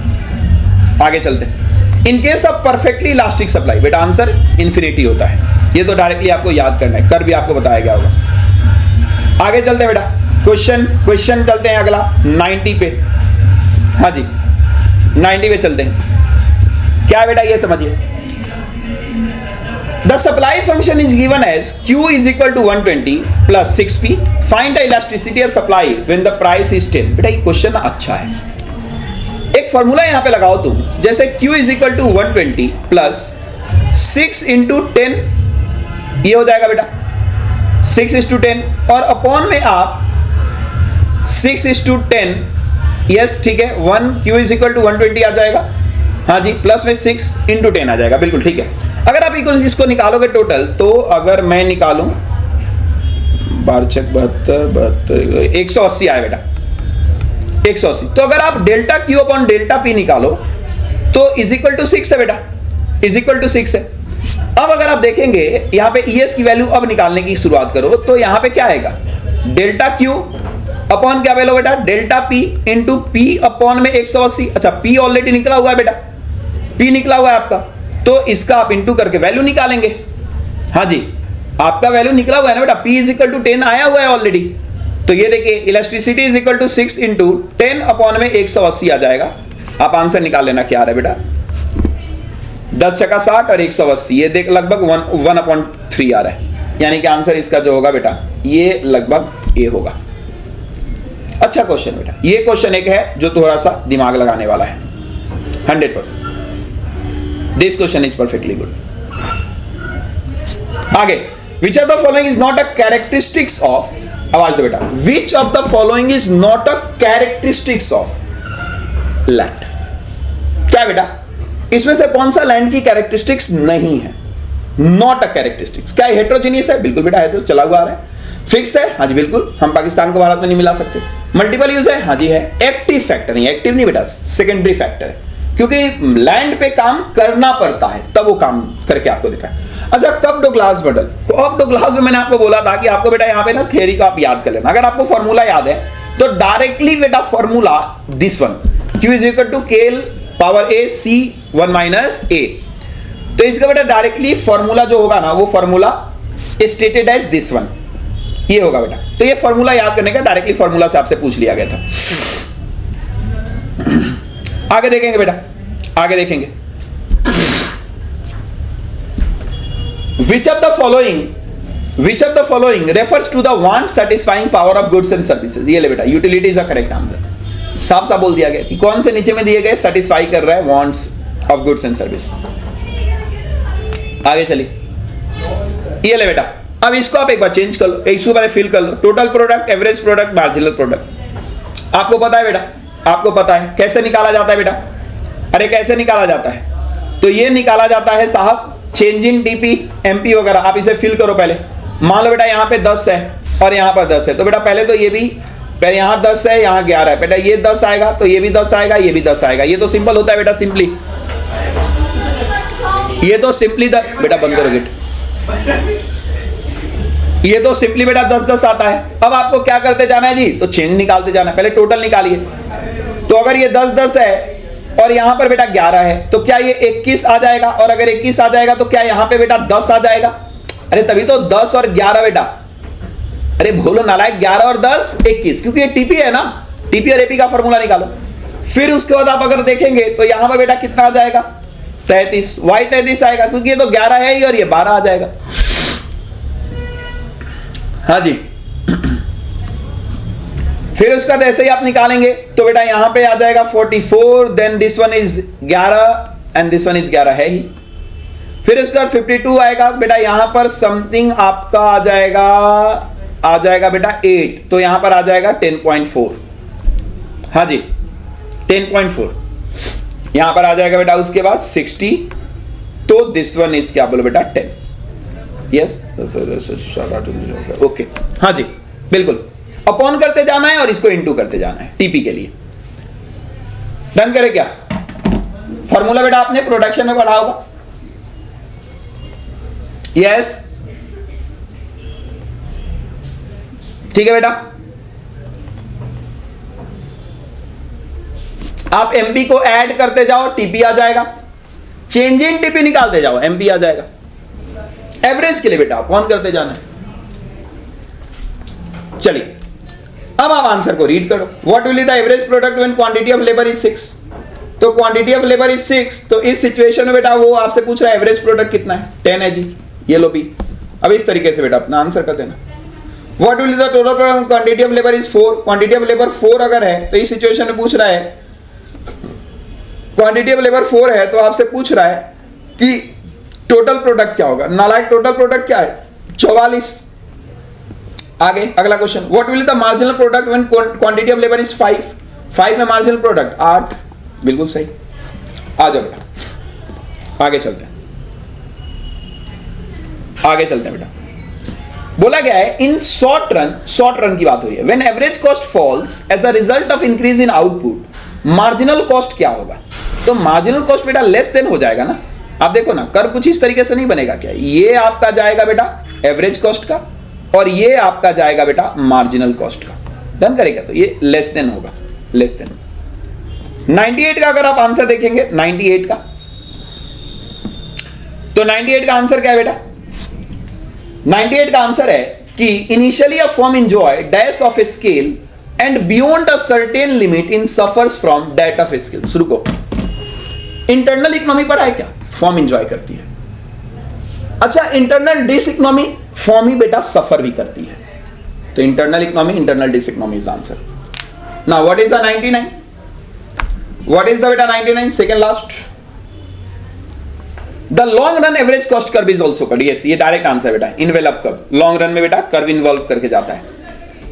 आगे चलते हैं। In case of perfectly elastic supply बेटा आंसर इन्फिनिटी होता है, ये तो डायरेक्टली आपको याद करना है, कर भी आपको बताया गया होगा। आगे चलते हैं बेटा, क्वेश्चन चलते हैं अगला 90 पे। हाँ जी 90 पे चलते हैं। क्या है बेटा ये समझिए, the supply function is given as Q is equal to 120 plus 6P, find the elasticity of supply when the price is 10। बेटा ये क्वेश्चन अच्छा है, एक फॉर्मूला यहां पे लगाओ तुम, जैसे Q is equal to 120 plus 6 into 10, ये हो जाएगा बेटा 6:10, और अपॉन में आप 6:10, यस ठीक है, 1 Q इज इक्वल टू 120 आ जाएगा, हाँ जी, प्लस में 6 इंटू 10 आ जाएगा, बिल्कुल ठीक है। अगर आप इसको निकालोगे टोटल, तो अगर मैं निकालूं 12 180 आया बेटा, 180। तो अगर आप delta Q upon delta P निकालो तो इज इक्वल टू 6 है बेटा, इज इक्वल टू 6 है। अब अगर आप देखेंगे यहां पे ES की वैल्यू अब निकालने की शुरुआत करो, तो यहां पे क्या आएगा, डेल्टा Q अपॉन क्या वैल्यू बेटा, delta P into P upon में 180। अच्छा P ऑलरेडी निकला हुआ है बेटा, P निकला हुआ है आपका, तो इसका आप इंटू करके वैल्यू निकालेंगे। हाँ जी, आपका वैल्यू निकला हुआ है ना बेटा, P इज इक्वल टू 10 आया हुआ है ऑलरेडी, तो ये देखिए elasticity is equal to 6 into 10 upon में 180 आ जाएगा। आप आंसर निकाल लेना क्या आ रहा है बेटा, 10 छक्का 60 और 180, ये देख लगभग 1/3 आ रहा है, यानी कि आंसर इसका जो होगा बेटा ये लगभग ए होगा। अच्छा क्वेश्चन बेटा, ये क्वेश्चन एक है जो थोड़ा सा दिमाग लगाने वाला है, 100%। This question is perfectly good. आगे, which of the following is not a characteristics of, आवाज दो बेटा, which of the following is not a characteristics of land. क्या बेटा, इसमें से कौन सा लैंड की कैरेक्टरिस्टिक्स नहीं है, नॉट अ कैरेक्टरिस्टिक्स। क्या हेट्रोजीनियस है, बिल्कुल बेटा हेट्रो, चला हुआ आ रहा है। फिक्स है, हाँ जी बिल्कुल, हम पाकिस्तान को भारत में नहीं मिला सकते। मल्टीपल यूज है, हाँ जी है। एक्टिव फैक्टर नहीं, एक्टिव नहीं बेटा, सेकेंडरी फैक्टर है, क्योंकि लैंड पे काम करना पड़ता है तब वो काम करके आपको दिखा है। अच्छा, cup Douglas model, cup Douglas में मैंने आपको बोला था कि आपको बेटा यहाँ पे ना थियरी को आप याद कर लेना। अगर आपको फॉर्मूला याद है तो डायरेक्टली बेटा formula this one, Q is equal to KL power A C 1 minus A। तो इसका बेटा डायरेक्टली फॉर्मूला जो होगा ना, वो formula stated as this one, ये होगा बेटा। तो ये फॉर्मूला याद करने का, डायरेक्टली फॉर्मूला से आपसे पूछ लिया गया था। आगे देखेंगे बेटा, आगे देखेंगे, which of the following refers to the want satisfying power of goods and services। ये ले बेटा, utility is a correct answer. साफ साफ बोल दिया गया कि कौन से नीचे में दिए गए सेटिस्फाई कर रहा है wants of goods and service. आगे चलिए, ये ले बेटा, अब इसको आप एक बार चेंज कर लो, इसको पहले फिल कर लो, total product, average product, marginal product. आपको पता है बेटा, आपको पता है कैसे निकाला जाता है बेटा, अरे कैसे निकाला जाता है, तो ये निकाला जाता है साहब चेंज इन DP MP वगैरह। आप इसे फिल करो पहले। मान लो बेटा यहाँ पे 10 है और यहाँ पर 10 है, तो बेटा पहले तो ये भी, पहले यहाँ 10 है, यहाँ 11 है, बेटा ये 10 आएगा तो ये भी 10 आएगा, ये भी 10 आएगा। ये तो सिंपल होता है बेटा, सिंपली, ये तो सिंपली बेटा बंद करो गेट। ये तो सिंपली बेटा 10-10 आता है। अब आपको क्या करते जाना है जी, तो चेंज निकालते जाना है। पहले टोटल निकालिए, तो अगर ये 10-10 है और यहां पर बेटा 11 है तो क्या ये 21 आ जाएगा, और अगर 21 आ जाएगा तो क्या यहां पे बेटा 10 आ जाएगा। अरे तभी तो 10 और 11 बेटा, अरे भूलो नालायक, 11 और 10 21, क्योंकि ये टीपी है ना, टीपी और एपी का फॉर्मूला निकालो। फिर उसके बाद आप अगर देखेंगे तो यहां पर बेटा कितना आ जाएगा, 33, वाई 33 आएगा, क्योंकि ये तो 11 है ही और ये 12 आ जाएगा। हाँ जी। फिर उसका ऐसे ही आप निकालेंगे तो बेटा यहां पे आ जाएगा 44, then this one is 11 and this one is 11 है ही। फिर उसके बाद 52 आएगा बेटा, यहां पर समथिंग आपका आ जाएगा बेटा 8, तो यहां पर आ जाएगा 10.4। हाँ जी 10.4 यहां पर आ जाएगा बेटा। उसके बाद 60, तो दिस वन इज क्या बोलो बेटा 10। यस ओके, हाँ जी बिल्कुल, अपॉन करते जाना है और इसको इनटू करते जाना है टीपी के लिए। डन करें क्या? फॉर्मूला बेटा आपने प्रोडक्शन में पढ़ा होगा। यस ठीक है बेटा, आप एमपी को ऐड करते जाओ, टीपी आ जाएगा। चेंज इन टीपी निकालते जाओ, एमपी आ जाएगा। एवरेज के लिए बेटा अपॉन करते जाना है। चलिए अब आप आंसर को रीड करो। What will be the average product when quantity of labour is 6? तो क्वांटिटी ऑफ लेबर इज 6, तो इस सिचुएशन में बेटा वो आपसे पूछ रहा है एवरेज प्रोडक्ट कितना है, 10 है जी। ये लो बी। अब इस तरीके से बेटा अपना आंसर कर देना। What will be the total product quantity of labour is 4? Quantity of labour 4 अगर है तो इस सिचुएशन में पूछ रहा है क्वांटिटी ऑफ लेबर 4 है, तो आपसे पूछ रहा है कि टोटल प्रोडक्ट क्या होगा। नालायक टोटल प्रोडक्ट क्या है, 44। आगे अगला question, what will the marginal product when quantity of labour is 5? 5 में मार्जिनल प्रोडक्ट 8, बिल्कुल सही। आ जाओ बेटा आगे चलते हैं, आगे चलते हैं बेटा। बोला गया है इन शॉर्ट रन की बात हो रही है, when average cost falls as a result of increase in output, marginal cost क्या होगा? तो मार्जिनल कॉस्ट बेटा लेस देन हो जाएगा ना। आप देखो ना, कर्व कुछ इस तरीके से नहीं बनेगा क्या, ये आपका जाएगा बेटा एवरेज कॉस्ट का और ये आपका जाएगा बेटा मार्जिनल कॉस्ट का। डन करेगा तो ये लेस देन होगा, लेस देन। 98 का अगर आप आंसर देखेंगे 98 का, तो 98 का आंसर क्या है बेटा? 98 का आंसर है कि initially a firm enjoy dash of a scale and beyond a certain limit in suffers from that of a scale. रुको, इंटरनल इकोनॉमी पढ़ा है क्या? फर्म एंजॉय करती है। अच्छा, इंटरनल डिस इकोनॉमी, फर्म ही बेटा सफर भी करती है। तो internal economy, internal diseconomy is answer. Now what is the 99? What is the बेटा 99? Second last. The long run average cost curve is also cut. Yes, ये direct answer बेटा, envelope curve. Long run में बेटा curve involve करके जाता है।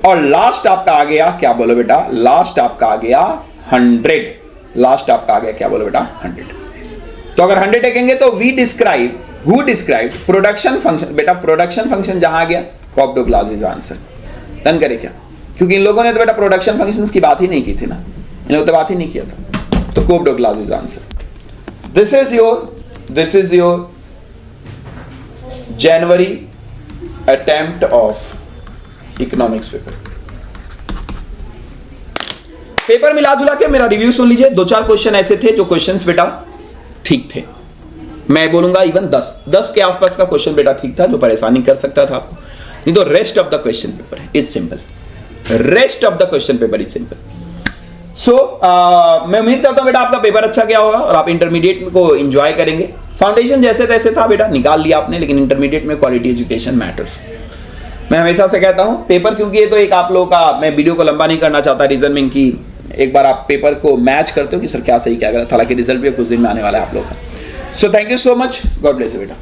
और last आपका आ गया क्या बोलो बेटा? लास्ट आपका आ गया 100। लास्ट आपका आ गया क्या बोलो बेटा? 100। तो अगर 100 देखेंगे तो we describe, who describe production function. बेटा प्रोडक्शन फंक्शन जहां आ गया, Cobb Douglas is answer. Done करे क्या? क्योंकि इन लोगों ने तो बेटा प्रोडक्शन फंक्शंस की बात ही नहीं की थी ना, इन लोगों तो बात ही नहीं किया था। तो Cobb Douglas is answer. This is your January attempt of economics paper मिला जुला के मेरा रिव्यू सुन लीजिए। 2-4 क्वेश्चन ऐसे थे जो क्वेश्चंस बेटा ठीक थे, मैं बोलूंगा इवन 10 के आसपास का क्वेश्चन बेटा ठीक था, जो परेशानी कर सकता था आपको। नहीं तो rest of the question paper है it's simple, rest of the question paper is simple. So मैं उम्मीद करता हूं बेटा आपका पेपर अच्छा गया होगा और आप इंटरमीडिएट को एंजॉय करेंगे। फाउंडेशन जैसे तैसे था बेटा, निकाल लिया आपने, लेकिन इंटरमीडिएट में क्वालिटी एजुकेशन मैटर्स। मैं हमेशा से कहता हूं पेपर, क्योंकि ये तो एक आप लोगों का, मैं वीडियो को लंबा नहीं करना चाहता रीजनिंग की, एक बार आप पेपर को मैच करते हो कि सर क्या सही क्या गलत, हालांकि रिजल्ट भी कुछ दिन में आने वाला है आप लोग का। So thank you so much, God bless you बेटा।